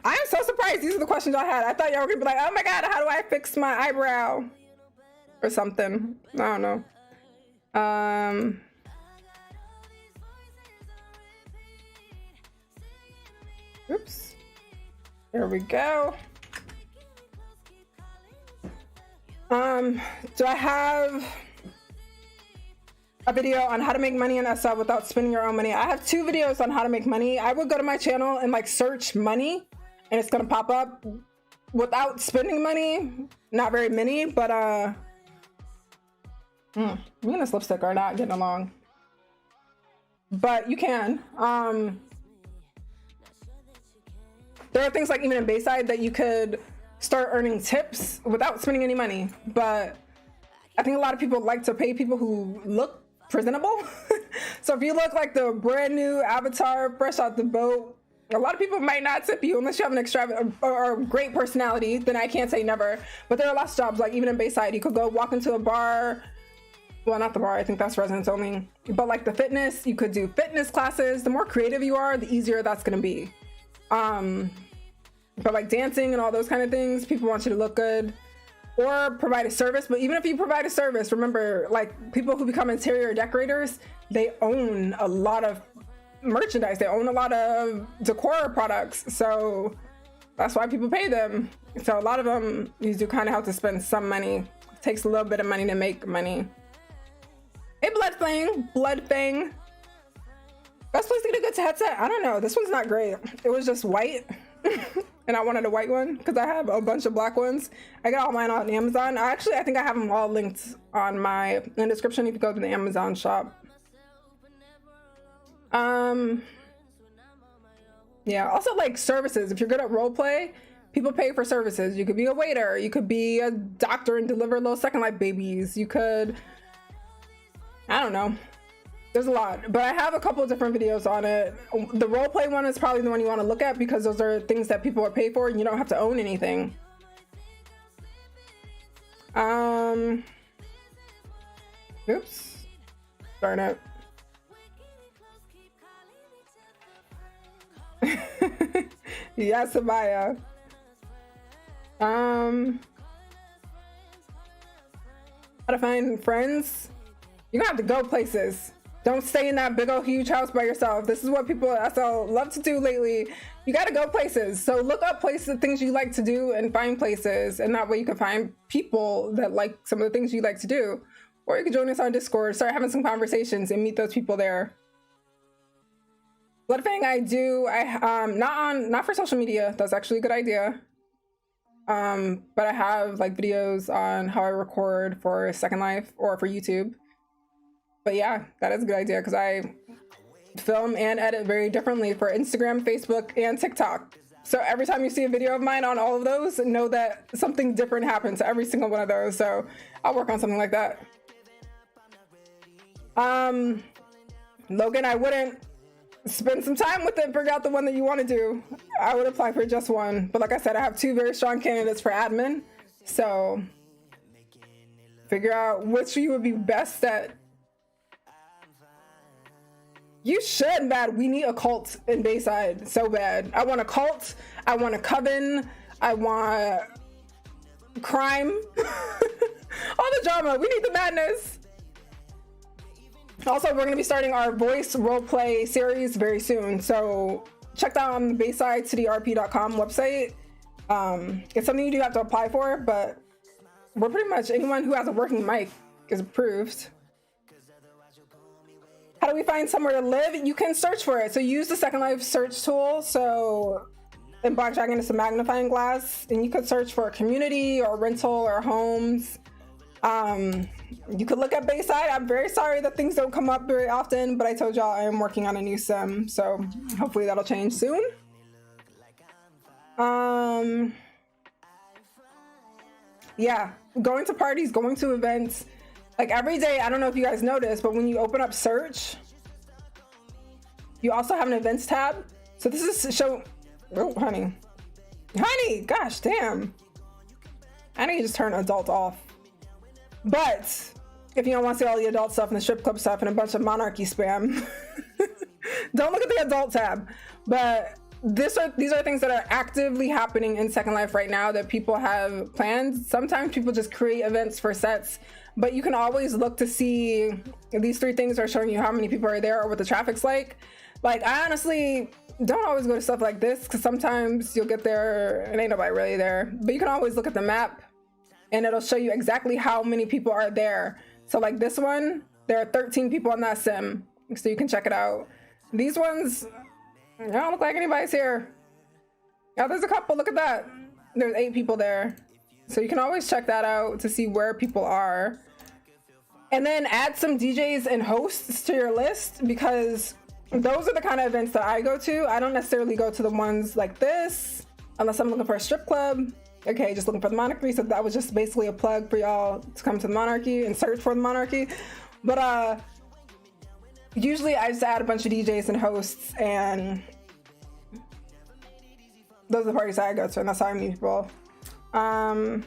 [SPEAKER 2] I am so surprised these are the questions I had. I thought y'all were gonna be like, oh my god, how do I fix my eyebrow? Or something. I don't know. Oops. There we go. Do I have a video on how to make money in SL without spending your own money? I have 2 videos on how to make money. I would go to my channel and like search money and it's gonna pop up without spending money. Not very many, but me and this lipstick are not getting along. But you can. There are things like even in Bayside that you could start earning tips without spending any money. But I think a lot of people like to pay people who look presentable. So if you look like the brand new avatar fresh out the boat, a lot of people might not tip you unless you have an extravagant or great personality. Then I can't say never. But there are lots of jobs, like even in Bayside, you could go walk into a bar. Well, not the bar, I think that's residents only. But like the fitness, you could do fitness classes. The more creative you are, the easier that's gonna be. But like dancing and all those kind of things, people want you to look good. Or provide a service. But even if you provide a service, remember, like people who become interior decorators, they own a lot of merchandise. They own a lot of decor products. So that's why people pay them. So a lot of them, you do kind of have to spend some money. It takes a little bit of money to make money. Hey, Blood Fang. Best place to get a good headset? I don't know. This one's not great. It was just white. And I wanted a white one because I have a bunch of black ones. I got all mine on Amazon. I think I have them all linked on in the description if you go to the Amazon shop. Yeah, also like services. If you're good at roleplay, people pay for services. You could be a waiter, you could be a doctor and deliver little Second Life babies, you could, I don't know, there's a lot, but I have a couple of different videos on it. The roleplay one is probably the one you want to look at because those are things that people are paid for and you don't have to own anything. Oops, darn it. Yes, Amaya. How to find friends? You're gonna have to go places. Don't stay in that big old huge house by yourself. This is what people SL love to do lately. You gotta go places. So look up places, things you like to do, and find places, and that way you can find people that like some of the things you like to do. Or you can join us on Discord, start having some conversations, and meet those people there. Bloodfang I do, not for social media. That's actually a good idea. But I have like videos on how I record for Second Life or for YouTube. But yeah, that is a good idea because I film and edit very differently for Instagram, Facebook, and TikTok. So every time you see a video of mine on all of those, know that something different happened to every single one of those. So I'll work on something like that. Logan, I wouldn't spend some time with it and figure out the one that you want to do. I would apply for just one. But like I said, I have 2 very strong candidates for admin. So figure out which you would be best at. You should, man. We need a cult in Bayside so bad. I want a cult. I want a coven. I want crime. All the drama. We need the madness. Also, we're going to be starting our voice roleplay series very soon. So check that out on the BaysideCityRP.com website. It's something you do have to apply for, but we're pretty much anyone who has a working mic is approved. How do we find somewhere to live? You can search for it. So use the Second Life search tool. So in Black Dragon, it's a magnifying glass, and you could search for a community or rental or homes. You could look at Bayside. I'm very sorry that things don't come up very often, but I told y'all I am working on a new sim, so hopefully that'll change soon. Yeah, going to parties, going to events, like every day. I don't know if you guys noticed, but when you open up search, you also have an events tab. So this is to show, oh, honey, gosh, damn. I need to just turn adult off. But if you don't want to see all the adult stuff and the strip club stuff and a bunch of monarchy spam, don't look at the adult tab. But these are things that are actively happening in Second Life right now that people have planned. Sometimes people just create events for sets, but you can always look to see if these 3 things are showing you how many people are there or what the traffic's like. Like, I honestly don't always go to stuff like this because sometimes you'll get there and ain't nobody really there. But you can always look at the map and it'll show you exactly how many people are there. So like this one, there are 13 people on that sim. So you can check it out. These ones, I don't look like anybody's here. Yeah, there's a couple, look at that. There's 8 people there. So you can always check that out to see where people are. And then add some DJs and hosts to your list because those are the kind of events that I go to. I don't necessarily go to the ones like this unless I'm looking for a strip club. Okay, just looking for the monarchy. So that was just basically a plug for y'all to come to the monarchy and search for the monarchy. But usually I just add a bunch of DJs and hosts, and those are the parties I go to, and that's how I meet people. What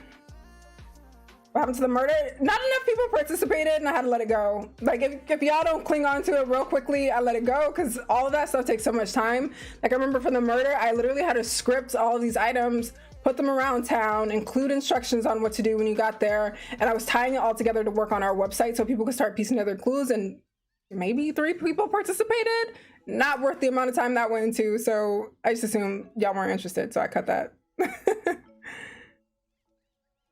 [SPEAKER 2] happened to the murder? Not enough people participated, and I had to let it go. Like, if y'all don't cling on to it real quickly, I let it go, because all of that stuff takes so much time. Like, I remember for the murder, I literally had to script all of these items, put them around town, include instructions on what to do when you got there, and I was tying it all together to work on our website so people could start piecing together clues, and maybe 3 people participated. Not worth the amount of time that went into, so I just assumed y'all weren't interested, so I cut that.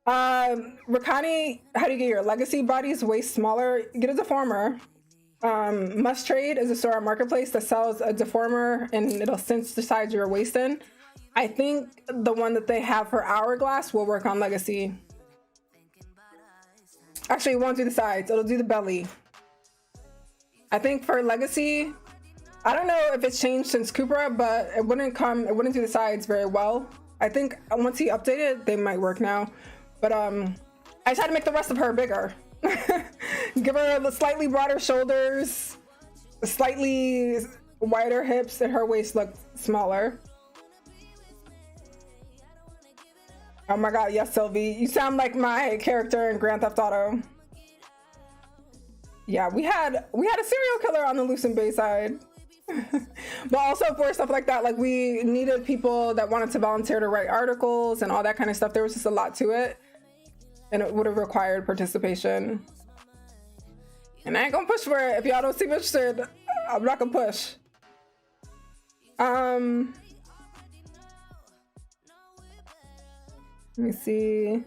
[SPEAKER 2] Rakani, how do you get your legacy bodies way smaller? Get a deformer. Must Trade is a store on Marketplace that sells a deformer and it'll synthesize your waist in. I think the one that they have for Hourglass will work on legacy. Actually, it won't do the sides, it'll do the belly. I think for legacy, I don't know if it's changed since Cupra, but it wouldn't do the sides very well. I think once he updated, they might work now. But I just had to make the rest of her bigger. Give her the slightly broader shoulders, slightly wider hips, and her waist looked smaller. Oh my god, yes, Sylvie. You sound like my character in Grand Theft Auto. Yeah, we had a serial killer on the loose in Bayside. But also for stuff like that, like we needed people that wanted to volunteer to write articles and all that kind of stuff. There was just a lot to it, and it would have required participation. And I ain't gonna push for it. If y'all don't seem interested, I'm not gonna push. Let me see.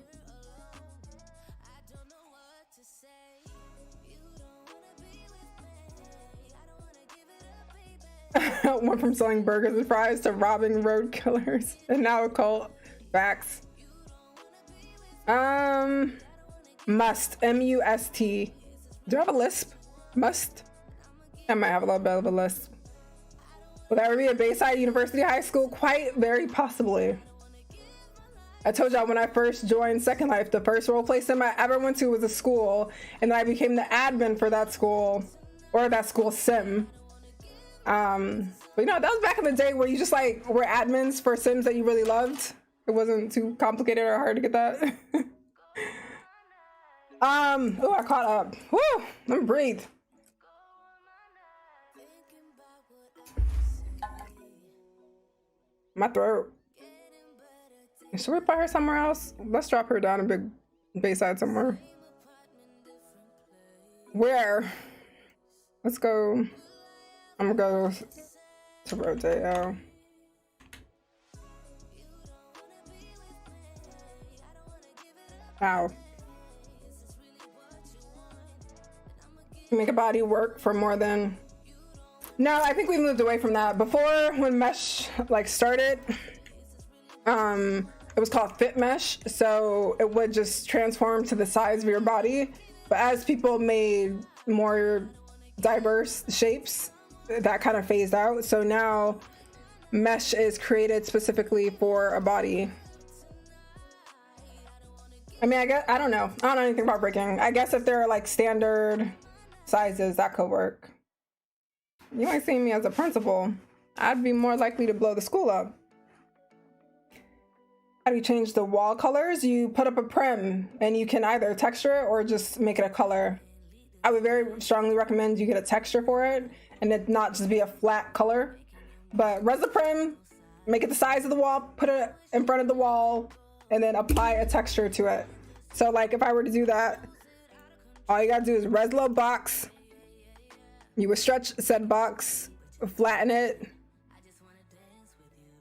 [SPEAKER 2] Went from selling burgers and fries to robbing road killers, and now a cult. Facts. Must. M-U-S-T. Do I have a lisp? Must. I might have a little bit of a lisp. Will that ever be a Bayside University High School? Quite very possibly. I told y'all when I first joined Second Life, the first roleplay sim I ever went to was a school, and then I became the admin for that school, or that school sim. But you know, that was back in the day where you just like were admins for sims that you really loved. It wasn't too complicated or hard to get that. Oh, I caught up. Woo, let me breathe. My throat. Should we put her somewhere else? Let's drop her down a big Bayside somewhere. Where? Let's go. I'm gonna go to Rodeo. Wow. Make a body work for more than... No, I think we moved away from that. Before, when mesh like started, it was called fit mesh, so it would just transform to the size of your body. But as people made more diverse shapes, that kind of phased out. So now mesh is created specifically for a body. I mean, I don't know anything about breaking. I guess if there are like standard sizes, that could work. You ain't seen me as a principal. I'd be more likely to blow the school up. How do you change the wall colors? You put up a prim and you can either texture it or just make it a color. I would very strongly recommend you get a texture for it and it not just be a flat color. But res the prim, make it the size of the wall, put it in front of the wall, and then apply a texture to it. So like if I were to do that, all you gotta do is res load box. You would stretch said box, flatten it,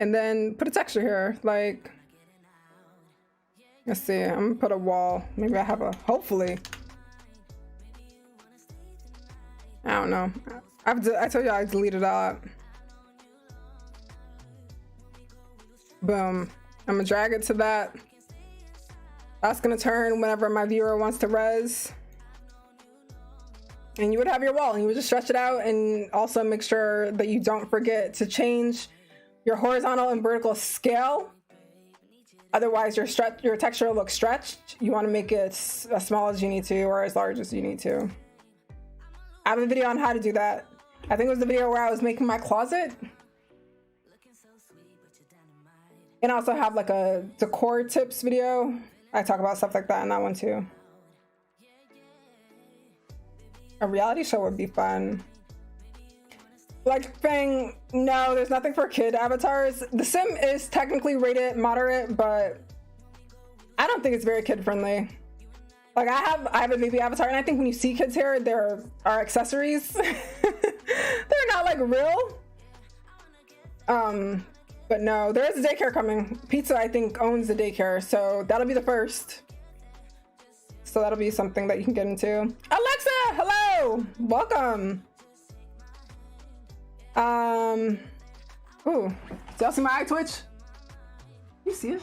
[SPEAKER 2] and then put a texture here. Like, let's see, I'm gonna put a wall. Maybe I have a, hopefully. I don't know. I told you I deleted out. Boom. I'm gonna drag it to that. That's gonna turn whenever my viewer wants to res. And you would have your wall and you would just stretch it out, and also make sure that you don't forget to change your horizontal and vertical scale. Otherwise your texture will look stretched. You want to make it as small as you need to or as large as you need to. I have a video on how to do that. I think it was the video where I was making my closet. And I also have like a decor tips video. I talk about stuff like that in that one too. A reality show would be fun. Like Fang, no, there's nothing for kid avatars. The sim is technically rated moderate, but I don't think it's very kid friendly. Like I have a baby avatar, and I think when you see kids here, there are accessories. They're not like real. But no, there is a daycare coming. Pizza, I think, owns the daycare, so that'll be the first. So that'll be something that you can get into. Alexa, hello, welcome. Ooh, do y'all see my eye twitch? You see it?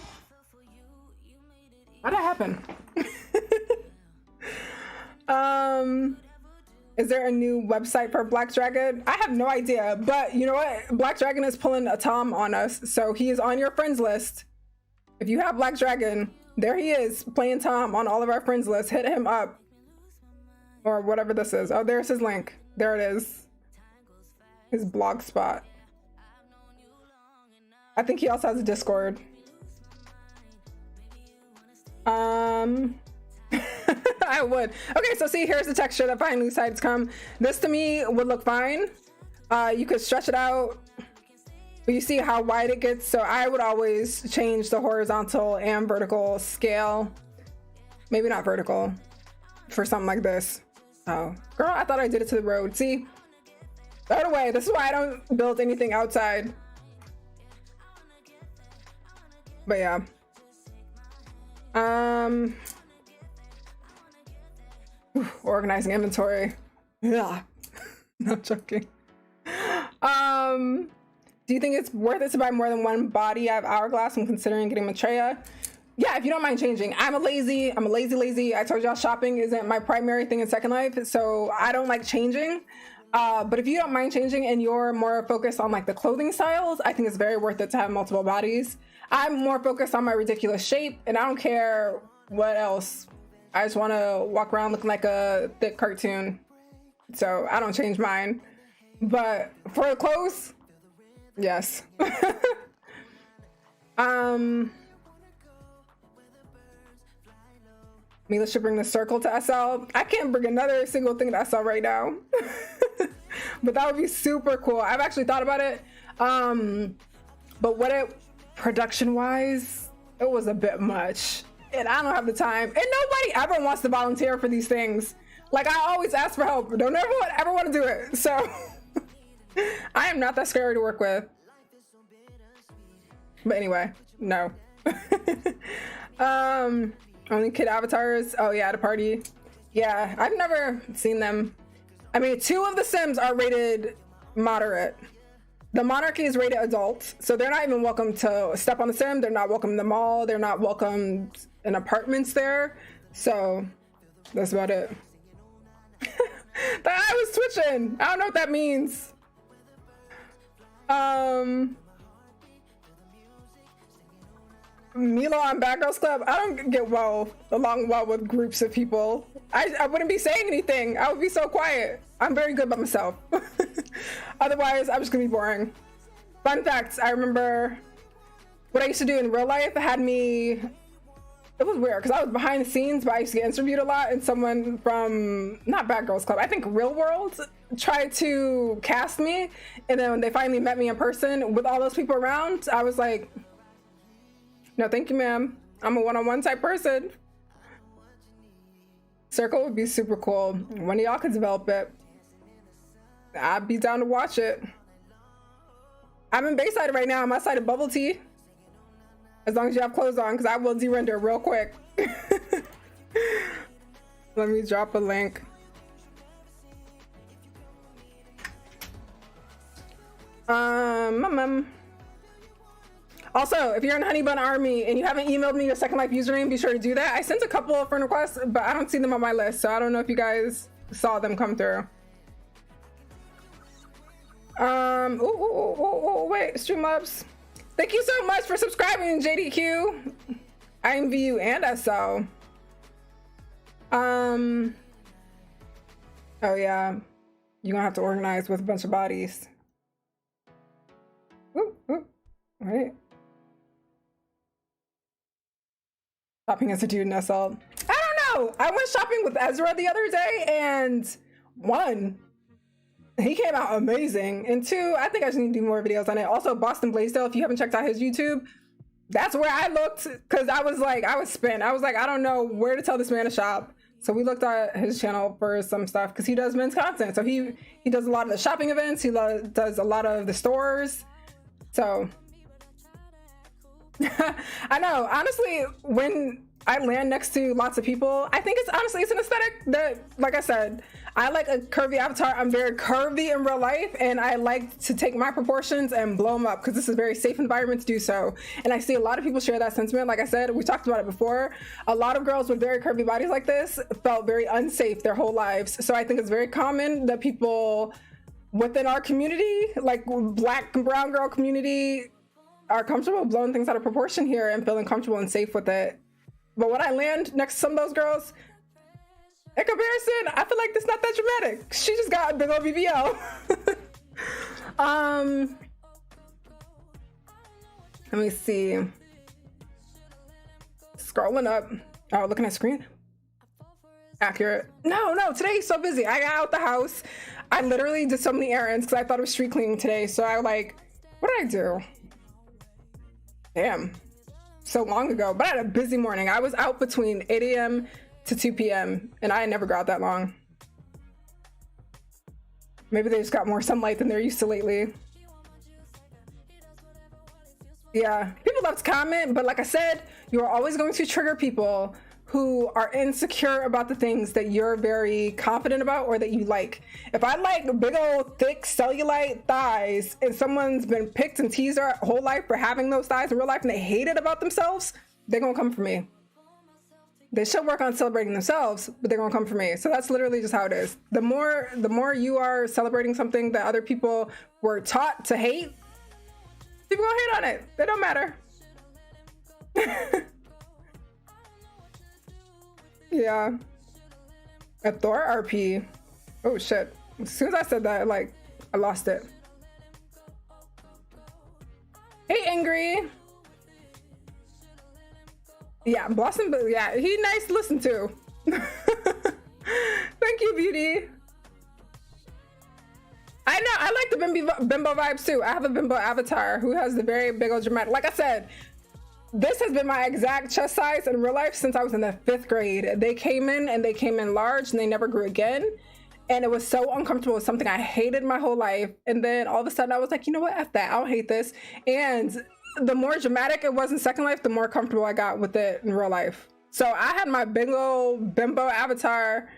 [SPEAKER 2] How'd that happen? Is there a new website for Black Dragon? I have no idea, but you know what? Black Dragon is pulling a Tom on us, so he is on your friends list. If you have Black Dragon, there he is playing Tom on all of our friends list. Hit him up. Or whatever this is. Oh, there's his link. There it is. His blog spot. I think he also has a Discord. I would. Okay, so see, here's the texture that finally decided to come. This to me would look fine. You could stretch it out, but you see how wide it gets. So I would always change the horizontal and vertical scale. Maybe not vertical for something like this. Oh, girl, I thought I did it to the road. See, throw it away. This is why I don't build anything outside. But yeah. Organizing inventory. Yeah. Not joking. Do you think it's worth it to buy more than one body? I have Hourglass. I'm considering getting Maitreya. Yeah, if you don't mind changing. I'm a lazy. I told y'all shopping isn't my primary thing in Second Life, so I don't like changing. But if you don't mind changing and you're more focused on like the clothing styles, I think it's very worth it to have multiple bodies. I'm more focused on my ridiculous shape, and I don't care what else. I just want to walk around looking like a thick cartoon, so I don't change mine. But for the clothes, yes. Meela should bring the circle to SL. I can't bring another single thing to SL right now. But that would be super cool. I've actually thought about it. But what it, production wise, it was a bit much. And I don't have the time. And nobody ever wants to volunteer for these things. Like, I always ask for help. Don't ever want to do it. So I am not that scary to work with. But anyway, no. Only kid avatars. Oh yeah, at a party. Yeah, I've never seen them. I mean, 2 of the Sims are rated moderate. The Monarchy is rated adult, so they're not even welcome to step on the Sim. They're not welcome in the mall. They're not welcome in apartments there. So that's about it. The eye was twitching. I don't know what that means. Meela on Bad Girls Club. I don't get along well with groups of people. I wouldn't be saying anything. I would be so quiet. I'm very good by myself. Otherwise, I'm just gonna be boring. Fun facts, I remember what I used to do in real life had me, it was weird because I was behind the scenes, but I used to get interviewed a lot, and someone from, not Bad Girls Club, I think Real World tried to cast me, and then when they finally met me in person with all those people around, I was like, no, thank you, ma'am. I'm a one-on-one type person. Circle would be super cool. One of y'all could develop it. I'd be down to watch it. I'm in Bayside right now. I'm outside of Bubble Tea. As long as you have clothes on, because I will de-render real quick. Let me drop a link. Also, if you're in Honeybun Army and you haven't emailed me your Second Life username, be sure to do that. I sent a couple of friend requests, but I don't see them on my list, so I don't know if you guys saw them come through. Wait, Streamlabs. Thank you so much for subscribing, JDQ. IMVU and SL. Oh yeah, you're gonna have to organize with a bunch of bodies. Right. Shopping as a dude in SL. I don't know. I went shopping with Ezra the other day, and 1, he came out amazing, and 2, I think I just need to do more videos on it. Also, Boston Blaisdell, if you haven't checked out his YouTube, that's where I looked, because I was spent. I was like, I don't know where to tell this man to shop. So we looked at his channel for some stuff, because he does men's content. So he does a lot of the shopping events. He does a lot of the stores. So I know, honestly, when I land next to lots of people, I think it's an aesthetic that, like I said, I like a curvy avatar. I'm very curvy in real life, and I like to take my proportions and blow them up, because this is a very safe environment to do so. And I see a lot of people share that sentiment. Like I said, we talked about it before. A lot of girls with very curvy bodies like this felt very unsafe their whole lives. So I think it's very common that people within our community, like Black and brown girl community, are comfortable blowing things out of proportion here and feeling comfortable and safe with it. But when I land next to some of those girls, in comparison, I feel like it's not that dramatic. She just got a big old BBL. Let me see. Scrolling up. Oh, looking at screen. Accurate. No, today's so busy. I got out the house. I literally did so many errands because I thought it was street cleaning today. So I like, what did I do? Damn. So long ago. But I had a busy morning. I was out between 8 a.m. to 2 p.m. and I never got out that long. Maybe they just got more sunlight than they're used to lately. Yeah, people love to comment, but like I said, you are always going to trigger people who are insecure about the things that you're very confident about or that you like. If I like big old thick cellulite thighs and someone's been picked and teased their whole life for having those thighs in real life and they hate it about themselves, they're gonna come for me. They should work on celebrating themselves, but they're gonna come for me. So that's literally just how it is. The more you are celebrating something that other people were taught to hate, people gonna hate on it. They don't matter. Yeah. A Thor RP. Oh shit. As soon as I said that, like, I lost it. Hey, Angry. Yeah, Blossom, yeah, he nice to listen to. Thank you, Beauty. I know, I like the bimbo vibes too. I have a bimbo avatar who has the very big old dramatic. Like I said, this has been my exact chest size in real life since I was in the 5th grade. They came in large and they never grew again. And it was so uncomfortable. It was something I hated my whole life. And then all of a sudden I was like, you know what, F that, I don't hate this. And the more dramatic it was in Second Life, the more comfortable I got with it in real life. So I had my big old bimbo avatar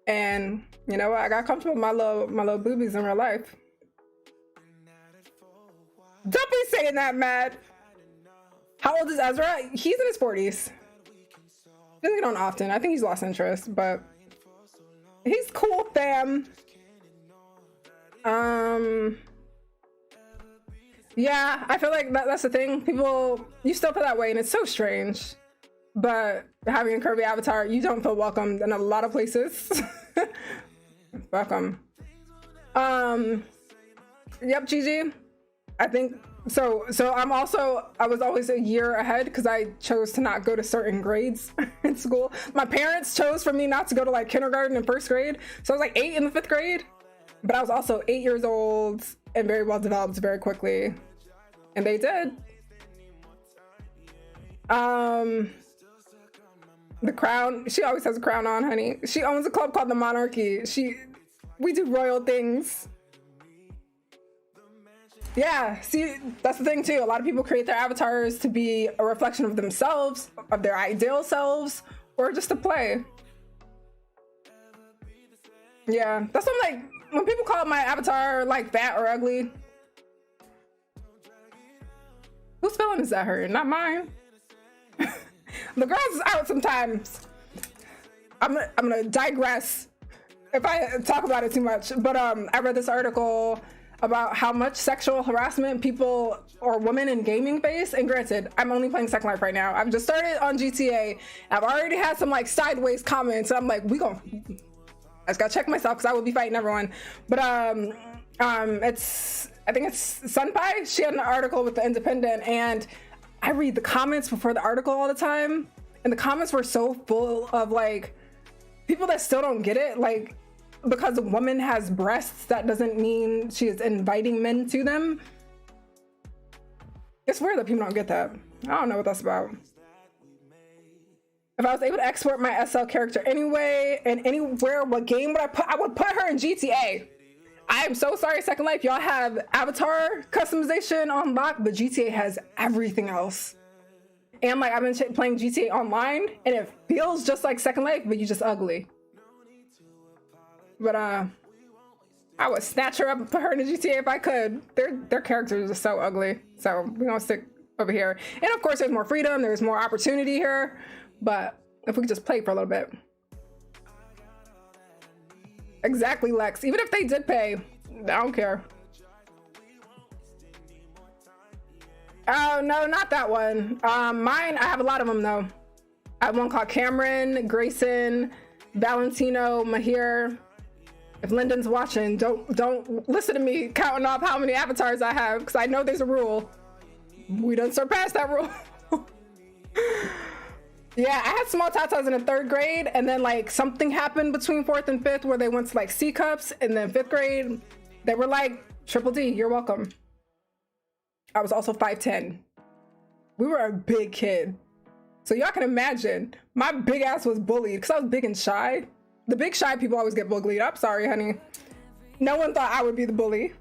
[SPEAKER 2] and you know what, I got comfortable with my little boobies in real life. Don't be saying that, Matt. How old is Ezra? He's in his 40s. Doesn't get on often. I think he's lost interest, but he's cool, fam. Yeah, I feel like that's the thing. People, you still feel that way, and it's so strange. But having a curvy avatar, you don't feel welcomed in a lot of places. Welcome. Yep, Gigi. I think so. I was always a year ahead because I chose to not go to certain grades in school. My parents chose for me not to go to like kindergarten and 1st grade. So I was like 8 in the 5th grade, but I was also 8 years old and very well developed very quickly. And they did. The crown, she always has a crown on, honey. She owns a club called the Monarchy. We do royal things. Yeah, see, that's the thing too. A lot of people create their avatars to be a reflection of themselves, of their ideal selves, or just to play. Yeah, that's what I'm like, when people call my avatar like fat or ugly, whose feeling is that hurt? Not mine. The girls is out sometimes. I'm gonna digress if I talk about it too much, but I read this article about how much sexual harassment people or women in gaming face. And granted, I'm only playing Second Life right now. I've just started on GTA. I've already had some like sideways comments. I'm like, I just gotta check myself because I will be fighting everyone. But I think it's Sunpai. She had an article with The Independent, and I read the comments before the article all the time. And the comments were so full of like people that still don't get it. Like, because a woman has breasts, that doesn't mean she is inviting men to them. It's weird that people don't get that. I don't know what that's about. If I was able to export my SL character anyway and anywhere, what game would I put? I would put her in GTA. I am so sorry, Second Life, y'all have avatar customization on lock, but GTA has everything else. And like, I've been playing GTA Online, and it feels just like Second Life, but you're just ugly. But I would snatch her up and put her in the GTA if I could. Their characters are so ugly. So we're gonna stick over here. And of course there's more freedom, there's more opportunity here. But if we could just play for a little bit. Exactly, Lex. Even if they did pay, I don't care. Oh, no, not that one. Mine, I have a lot of them though. I have one called Cameron, Grayson, Valentino, Mahir. If Lyndon's watching, don't listen to me counting off how many avatars I have, because I know there's a rule. We done surpassed that rule. Yeah, I had small tatas in the 3rd grade, and then like something happened between 4th and 5th where they went to like C cups, and then 5th grade, they were like, Triple D, you're welcome. I was also 5'10". We were a big kid. So y'all can imagine, my big ass was bullied because I was big and shy. The big shy people always get bullied. I'm sorry, honey. No one thought I would be the bully.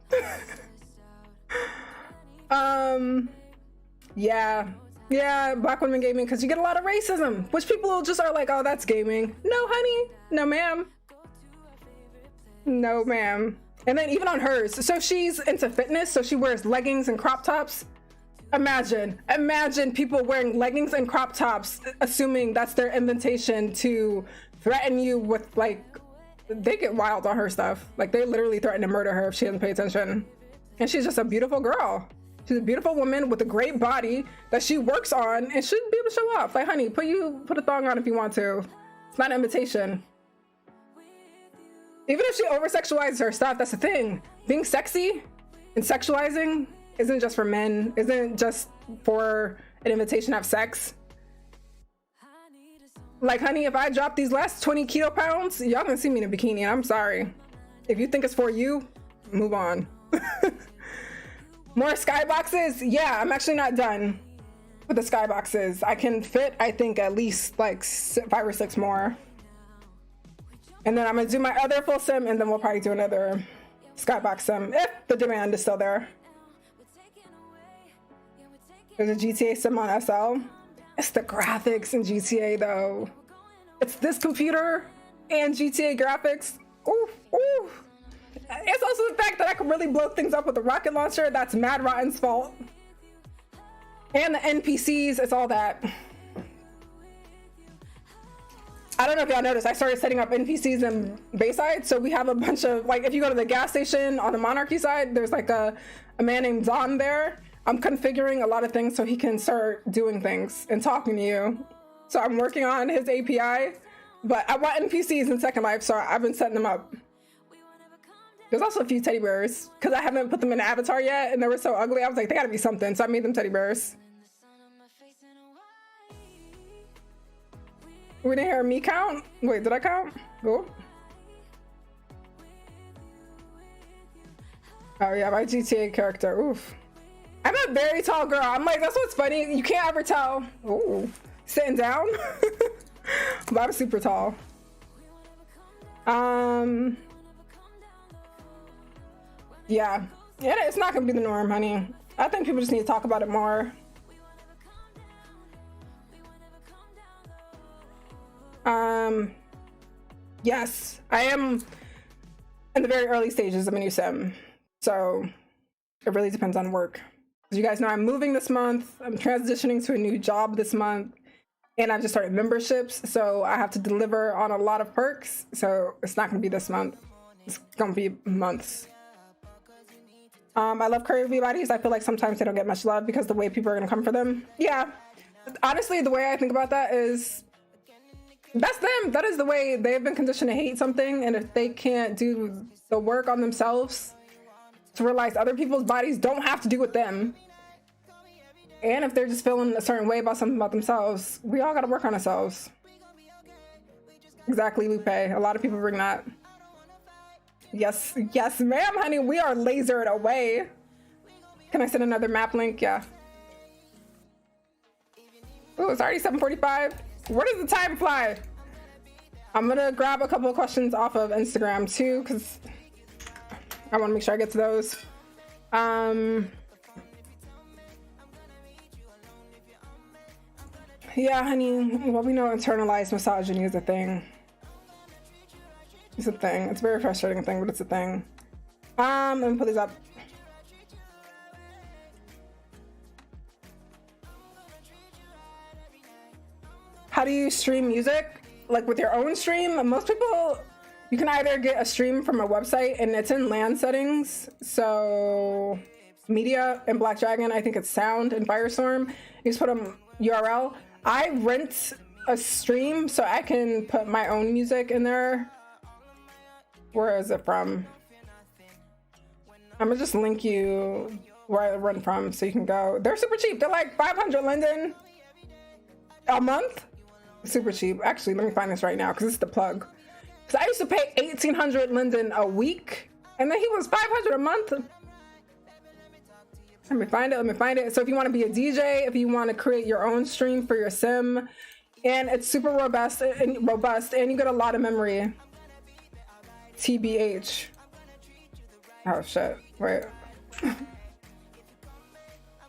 [SPEAKER 2] Yeah, black women gaming, because you get a lot of racism, which people just are like, oh, that's gaming. No, honey. No, ma'am. No, ma'am. And then even on hers, so she's into fitness, so she wears leggings and crop tops. Imagine people wearing leggings and crop tops, assuming that's their invitation to threaten you with, like, they get wild on her stuff. Like, they literally threaten to murder her if she doesn't pay attention. And she's just a beautiful girl. She's a beautiful woman with a great body that she works on and should be able to show off. Like, honey, put a thong on if you want to. It's not an invitation. Even if she over-sexualizes her stuff, that's the thing. Being sexy and sexualizing isn't just for men, isn't just for an invitation to have sex. Like, honey, if I drop these last 20 kilo pounds, y'all gonna see me in a bikini, and I'm sorry. If you think it's for you, move on. More skyboxes? Yeah, I'm actually not done with the skyboxes. I can fit, I think, at least like 5 or 6 more. And then I'm gonna do my other full sim, and then we'll probably do another skybox sim if the demand is still there. There's a GTA sim on SL. It's the graphics in GTA though. It's this computer and GTA graphics. Ooh, ooh. It's also the fact that I can really blow things up with a rocket launcher. That's Mad Rotten's fault. And the NPCs, it's all that. I don't know if y'all noticed, I started setting up NPCs in Bayside. So we have a bunch of, like, if you go to the gas station on the Monarchy side, there's like a man named Don there. I'm configuring a lot of things so he can start doing things and talking to you. So I'm working on his API, but I want NPCs in Second Life, so I've been setting them up. There's also a few teddy bears because I haven't put them in the avatar yet, and they were so ugly. I was like, they gotta be something, so I made them teddy bears. We didn't hear me count? Wait, did I count? Oh. Oh yeah, my GTA character, oof. I'm a very tall girl. I'm like, that's what's funny. You can't ever tell. Ooh, sitting down. But I'm super tall. Yeah, it's not gonna be the norm, honey. I think people just need to talk about it more. Yes, I am in the very early stages of a new sim, so it really depends on work. As you guys know, I'm moving this month. I'm transitioning to a new job this month, and I've just started memberships, so I have to deliver on a lot of perks. So it's not gonna be this month. It's gonna be months. I love curvy bodies. I feel like sometimes they don't get much love because the way people are gonna come for them. Yeah, honestly, the way I think about that is that's them. That is the way they've been conditioned to hate something, and if they can't do the work on themselves to realize other people's bodies don't have to do with them, and if they're just feeling a certain way about something about themselves, we all gotta work on ourselves. Exactly, Lupe. A lot of people bring that. Yes, yes, ma'am, honey. We are lasered away. Can I send another map link? Yeah. Oh, it's already 7:45. Where does the time fly? I'm gonna grab a couple of questions off of Instagram too, because I want to make sure I get to those. Yeah, honey. Well, we know internalized misogyny is a thing. It's a thing. It's a very frustrating thing, but it's a thing. Let me put these up. How do you stream music? Like with your own stream? Most people, you can either get a stream from a website and it's in LAN settings. So media and Black Dragon. I think it's sound and Firestorm. You just put them URL. I rent a stream so I can put my own music in there. Where is it from? I'm gonna just link you where I run from so you can go. They're super cheap. They're like 500 Linden a month. Super cheap. Actually, let me find this right now because it's the plug. Because I used to pay 1,800 Linden a week, and then he was 500 a month. Let me find it. Let me find it. So if you want to be a DJ, if you want to create your own stream for your sim, and it's super robust, and you get a lot of memory. TBH. Oh shit. Wait.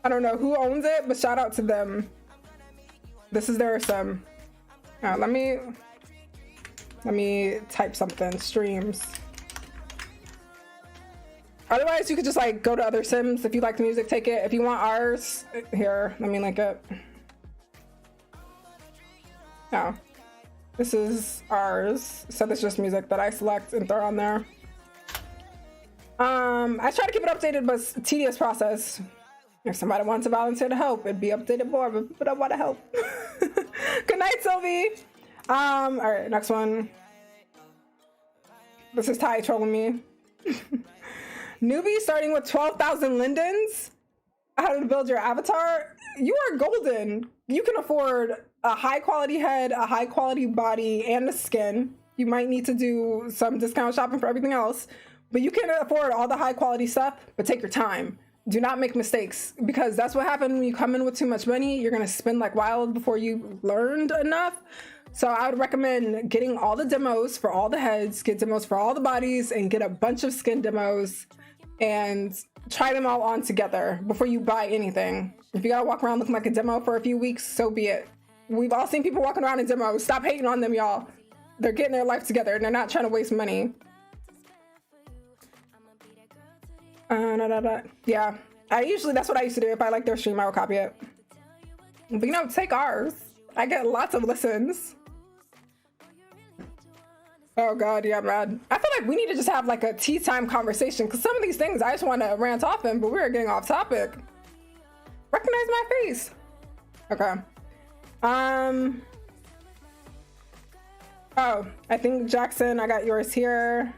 [SPEAKER 2] I don't know who owns it, but shout out to them. This is their sim. Let me type something. Streams. Otherwise, you could just like go to other sims. If you like the music, take it. If you want ours, here, let me link it. No, this is ours. So this is just music that I select and throw on there. I try to keep it updated, but it's a tedious process. If somebody wants to volunteer to help, it'd be updated more, but people don't want to help. Good night, Sylvie. All right, next one. This is Ty trolling me. Newbie starting with 12,000 lindens. How to build your avatar. You are golden. You can afford a high quality head, a high quality body, and the skin. You might need to do some discount shopping for everything else, but you can afford all the high quality stuff, but take your time. Do not make mistakes, because that's what happens when you come in with too much money. You're gonna spend like wild before you learned enough. So I would recommend getting all the demos for all the heads, get demos for all the bodies, and get a bunch of skin demos and try them all on together before you buy anything. If you gotta walk around looking like a demo for a few weeks, so be it. We've all seen people walking around in demos. Stop hating on them, y'all. They're getting their life together and they're not trying to waste money. Yeah, that's what I used to do. If I like their stream, I would copy it. But you know, take ours. I get lots of listens. Oh God, yeah, I'm mad. I feel like we need to just have like a tea time conversation, because some of these things I just want to rant off in, but we're getting off topic. Recognize my face. Okay. Oh, I think Jackson, I got yours here.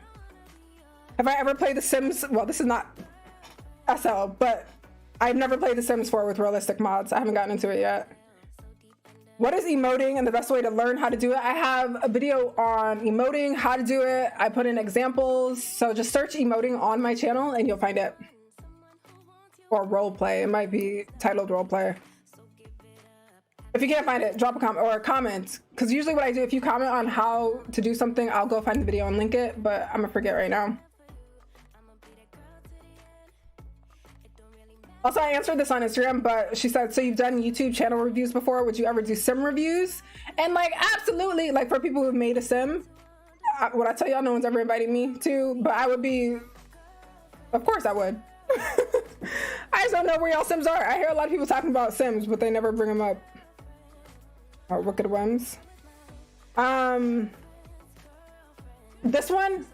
[SPEAKER 2] Have I ever played The Sims? Well, this is not SL, but I've never played The Sims 4 with realistic mods. I haven't gotten into it yet. What is emoting and the best way to learn how to do it? I have a video on emoting, how to do it. I put in examples. So just search emoting on my channel and you'll find it. Or roleplay. It might be titled roleplay. If you can't find it, drop a comment or a comment. Because usually what I do, if you comment on how to do something, I'll go find the video and link it. But I'm gonna forget right now. Also, I answered this on Instagram, but she said, so you've done YouTube channel reviews before. Would you ever do sim reviews? And like, absolutely. Like for people who've made a sim, what I tell y'all, no one's ever invited me to, but I would be, of course I would. I just don't know where y'all sims are. I hear a lot of people talking about sims, but they never bring them up. Oh, Wicked Whims. This one.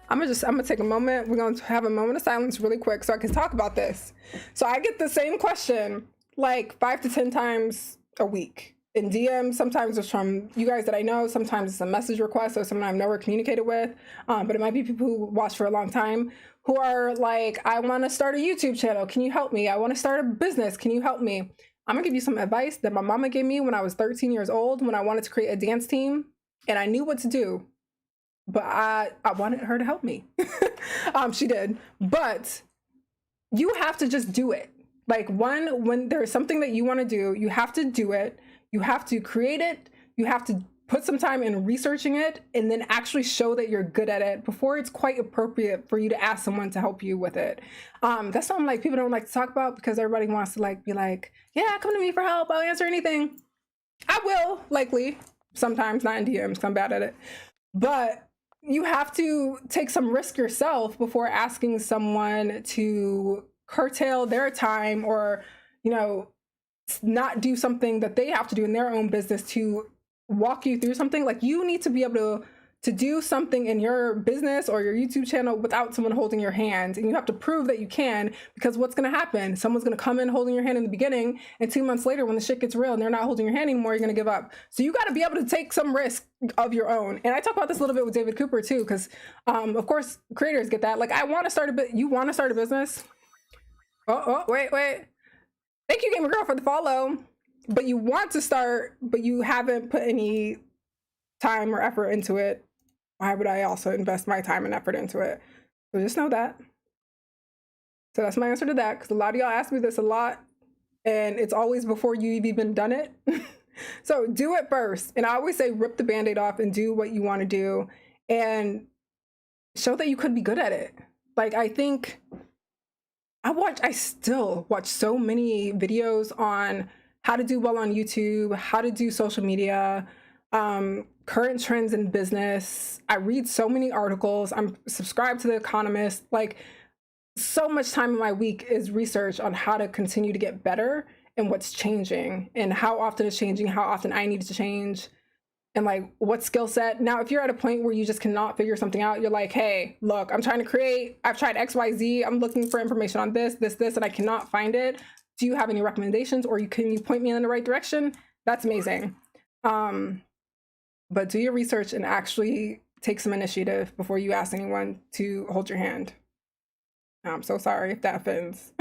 [SPEAKER 2] I'm gonna take a moment. We're gonna have a moment of silence really quick so I can talk about this. So I get the same question like 5 to 10 times a week in DM. Sometimes it's from you guys that I know. Sometimes it's a message request or someone I've never communicated with. But it might be people who watch for a long time who are like, I want to start a YouTube channel. Can you help me? I want to start a business. Can you help me? I'm gonna give you some advice that my mama gave me when I was 13 years old when I wanted to create a dance team and I knew what to do. But I wanted her to help me. She did. But you have to just do it. Like when there's something that you want to do, you have to do it. You have to create it. You have to put some time in researching it and then actually show that you're good at it before it's quite appropriate for you to ask someone to help you with it. That's something like people don't like to talk about because everybody wants to like be like, yeah, come to me for help. I'll answer anything. I will, likely. Sometimes, not in DMs, 'cause I'm bad at it. But you have to take some risk yourself before asking someone to curtail their time or, you know, not do something that they have to do in their own business to walk you through something. Like you need to be able to do something in your business or your YouTube channel without someone holding your hand. And you have to prove that you can, because what's going to happen? Someone's going to come in holding your hand in the beginning, and 2 months later, when the shit gets real and they're not holding your hand anymore, you're going to give up. So you got to be able to take some risk of your own. And I talk about this a little bit with David Cooper too, because of course creators get that. Like, I want to start a bit. You want to start a business? Wait. Thank you, Gamer Girl, for the follow. But you want to start, but you haven't put any time or effort into it. Why would I also invest my time and effort into it? So just know that. So that's my answer to that, because a lot of y'all ask me this a lot, and it's always before you've even done it. So do it first. And I always say, rip the Band-Aid off and do what you want to do, and show that you could be good at it. Like, I think I still watch so many videos on how to do well on YouTube, how to do social media, current trends in business. I read so many articles. I'm subscribed to The Economist. Like, so much time in my week is research on how to continue to get better and what's changing and how often it's changing, how often I need to change, and like what skill set. Now, if you're at a point where you just cannot figure something out, you're like, hey, look, I'm trying to create, I've tried XYZ, I'm looking for information on this, and I cannot find it. Do you have any recommendations, or can you point me in the right direction? That's amazing. But do your research and actually take some initiative before you ask anyone to hold your hand. I'm so sorry if that offends.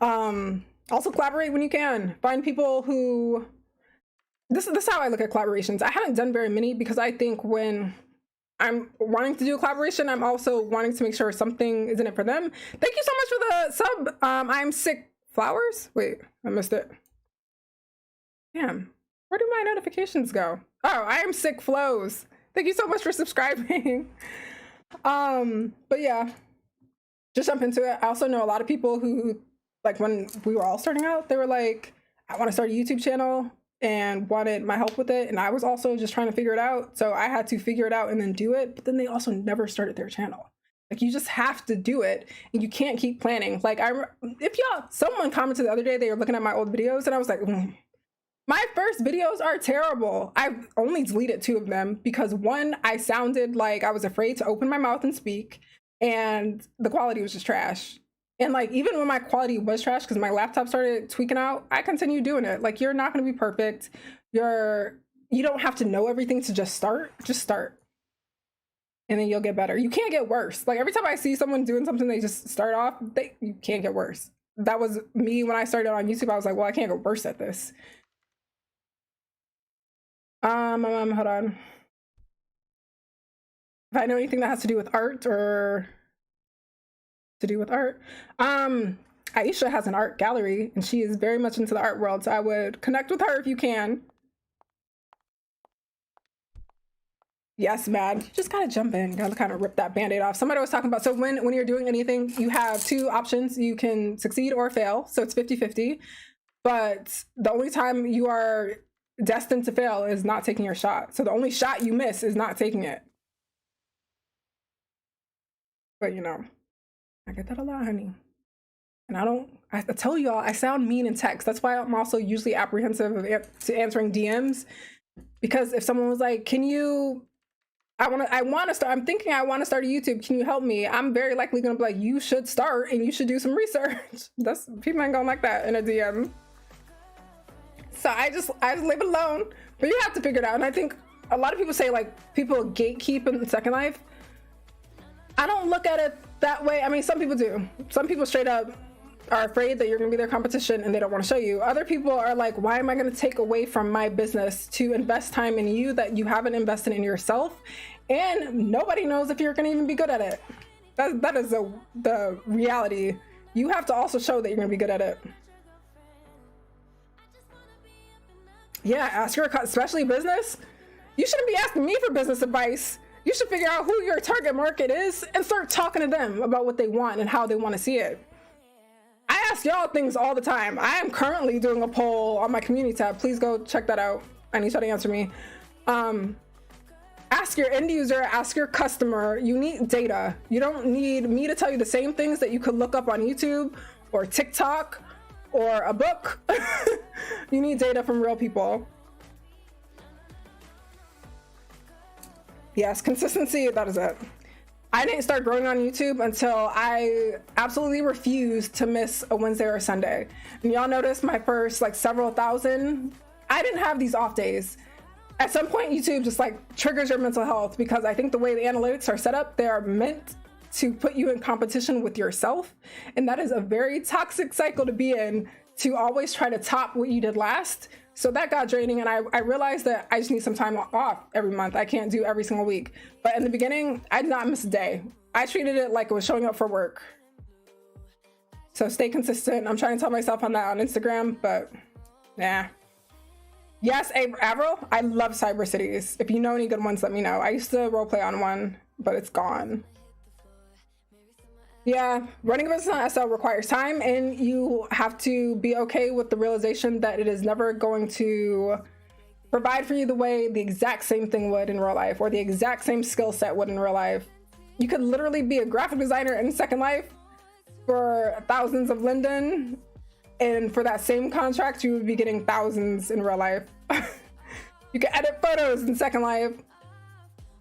[SPEAKER 2] Also, collaborate when you can. Find people who... This is how I look at collaborations. I haven't done very many, because I think when I'm wanting to do a collaboration, I'm also wanting to make sure something is in it for them. Thank you so much for the sub. I'm Sick Flowers. Wait, I missed it. Damn, where do my notifications go? Oh, I am Sick Flows. Thank you so much for subscribing. But yeah, just jump into it. I also know a lot of people who, like, when we were all starting out, they were like, I want to start a YouTube channel, and wanted my help with it. And I was also just trying to figure it out. So I had to figure it out and then do it. But then they also never started their channel. Like, you just have to do it, and you can't keep planning. Like, someone commented the other day, they were looking at my old videos, and I was like, my first videos are terrible. I've only deleted 2 of them because, one, I sounded like I was afraid to open my mouth and speak, and the quality was just trash. And like, even when my quality was trash, because my laptop started tweaking out, I continued doing it. Like, you're not going to be perfect. You don't have to know everything to just start. Just start. And then you'll get better. You can't get worse. Like, every time I see someone doing something, they just start off, you can't get worse. That was me when I started on YouTube. I was like, well, I can't get worse at this. Hold on. If I know anything that has to do with art or... Aisha has an art gallery, and she is very much into the art world, so I would connect with her if you can. Yes, man, you just gotta jump in, gotta kind of rip that Band-Aid off. Somebody was talking about, so when you're doing anything, you have 2 options. You can succeed or fail, so it's 50-50, but the only time you are destined to fail is not taking your shot. So the only shot you miss is not taking it. But you know, I get that a lot, honey. And I tell y'all, I sound mean in text. That's why I'm also usually apprehensive to answering DMs. Because if someone was like, can you, I'm thinking I want to start a YouTube, can you help me? I'm very likely going to be like, you should start and you should do some research. People ain't going like that in a DM. So I just leave it alone. But you have to figure it out. And I think a lot of people say, like, people gatekeep in Second Life. I don't look at it that way. I mean, some people do. Some people straight up are afraid that you're going to be their competition and they don't want to show you. Other people are like, why am I going to take away from my business to invest time in you that you haven't invested in yourself? And nobody knows if you're going to even be good at it. That is the reality. You have to also show that you're going to be good at it. Yeah, ask your, especially business. You shouldn't be asking me for business advice. You should figure out who your target market is and start talking to them about what they want and how they want to see it. I ask y'all things all the time. I am currently doing a poll on my community tab. Please go check that out. I need y'all to answer me. Ask your end user, ask your customer. You need data. You don't need me to tell you the same things that you could look up on YouTube or TikTok or a book. You need data from real people. Yes, consistency, that is it. I didn't start growing on YouTube until I absolutely refused to miss a Wednesday or a Sunday. And y'all notice my first like several thousand, I didn't have these off days. At some point, YouTube just like triggers your mental health, because I think the way the analytics are set up, they are meant to put you in competition with yourself. And that is a very toxic cycle to be in, to always try to top what you did last. So that got draining, and I realized that I just need some time off every month. I can't do every single week. But in the beginning, I did not miss a day. I treated it like it was showing up for work. So stay consistent. I'm trying to tell myself on that on Instagram, but nah. Yes, Avril, I love Cyber Cities. If you know any good ones, let me know. I used to roleplay on one, but it's gone. Yeah, running a business on SL requires time, and you have to be okay with the realization that it is never going to provide for you the way the exact same thing would in real life, or the exact same skill set would in real life. You could literally be a graphic designer in Second Life for thousands of Linden, and for that same contract, you would be getting thousands in real life. You can edit photos in Second Life,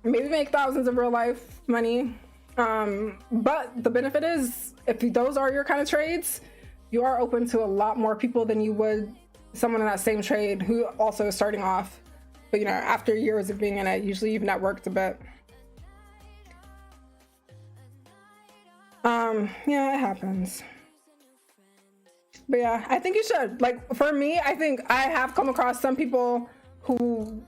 [SPEAKER 2] maybe make thousands of real life money. But the benefit is, if those are your kind of trades, you are open to a lot more people than you would someone in that same trade who also is starting off. But you know, after years of being in it, usually you've networked a bit. Yeah, it happens. But yeah, I think you should. Like, for me, I think I have come across some people who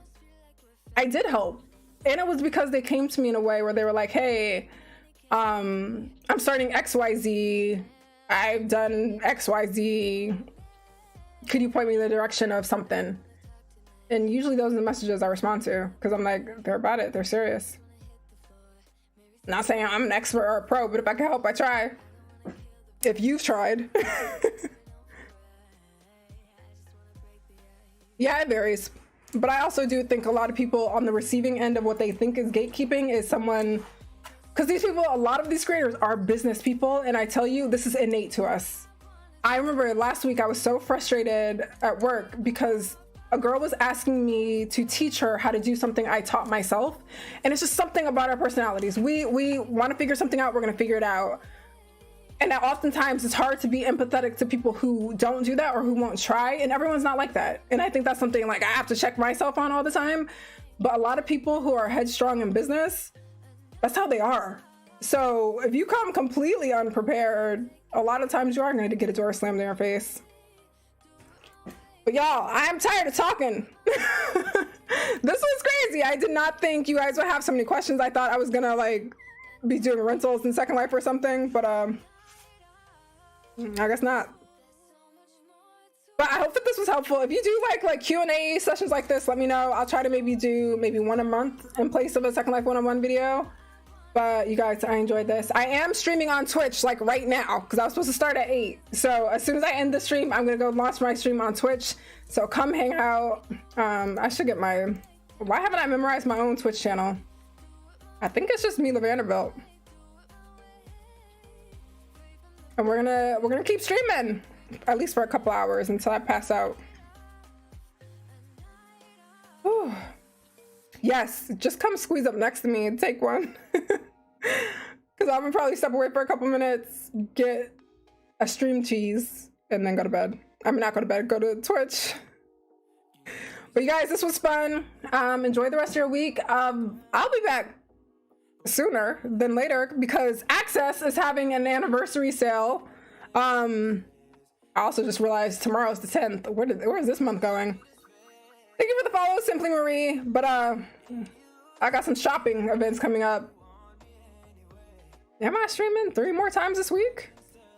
[SPEAKER 2] I did help. And it was because they came to me in a way where they were like, hey, I'm starting XYZ. I've done XYZ. Could you point me in the direction of something? And usually those are the messages I respond to, because I'm like, they're about it. They're serious. Not saying I'm an expert or a pro, but if I can help, I try. If you've tried. Yeah, it varies. But I also do think a lot of people on the receiving end of what they think is gatekeeping is someone, because these people, a lot of these creators are business people, and I tell you, this is innate to us. I remember last week I was so frustrated at work because a girl was asking me to teach her how to do something I taught myself, and it's just something about our personalities. We want to figure something out, we're going to figure it out. And that oftentimes it's hard to be empathetic to people who don't do that or who won't try, and everyone's not like that. And I think that's something like I have to check myself on all the time. But a lot of people who are headstrong in business, that's how they are. So if you come completely unprepared, a lot of times you are going to get a door slammed in your face. But y'all, I'm tired of talking. This was crazy. I did not think you guys would have so many questions. I thought I was gonna like be doing rentals in Second Life or something, but I guess not. But I hope that this was helpful. If you do like Q&A sessions like this, let me know. I'll try to do maybe one a month in place of a Second Life one-on-one video. But you guys, I enjoyed this. I am streaming on Twitch like right now because I was supposed to start at 8. So as soon as I end the stream, I'm gonna go launch my stream on Twitch. So come hang out. I should get my, why haven't I memorized my own Twitch channel? I think it's just Meela Vanderbuilt. And we're gonna keep streaming at least for a couple hours until I pass out. Whew. Yes, just come squeeze up next to me and take one. Because I'm gonna probably step away for a couple minutes, get a stream cheese, and then go to bed. I mean, not go to bed, go to Twitch. But you guys, this was fun. Enjoy the rest of your week. I'll be back sooner than later because Access is having an anniversary sale. I also just realized tomorrow's the 10th. Where is this month going? Thank you for the follow, Simply Marie. But I got some shopping events coming up. Am I streaming 3 more times this week?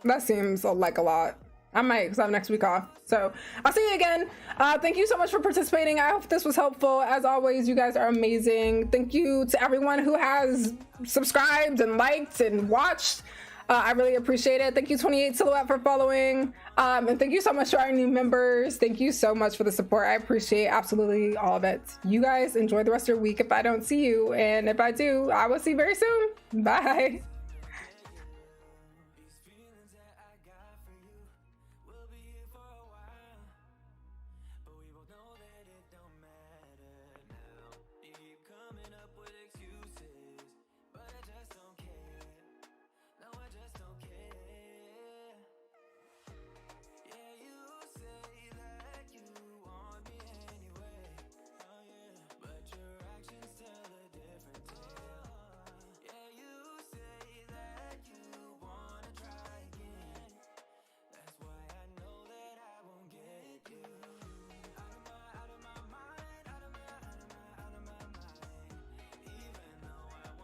[SPEAKER 2] That seems like a lot. I might, because I have next week off. So I'll see you again. Thank you so much for participating. I hope this was helpful. As always, you guys are amazing. Thank you to everyone who has subscribed and liked and watched. I really appreciate it. Thank you, 28 Silhouette, for following. And thank you so much to our new members. Thank you so much for the support. I appreciate absolutely all of it. You guys enjoy the rest of your week if I don't see you. And if I do, I will see you very soon. Bye.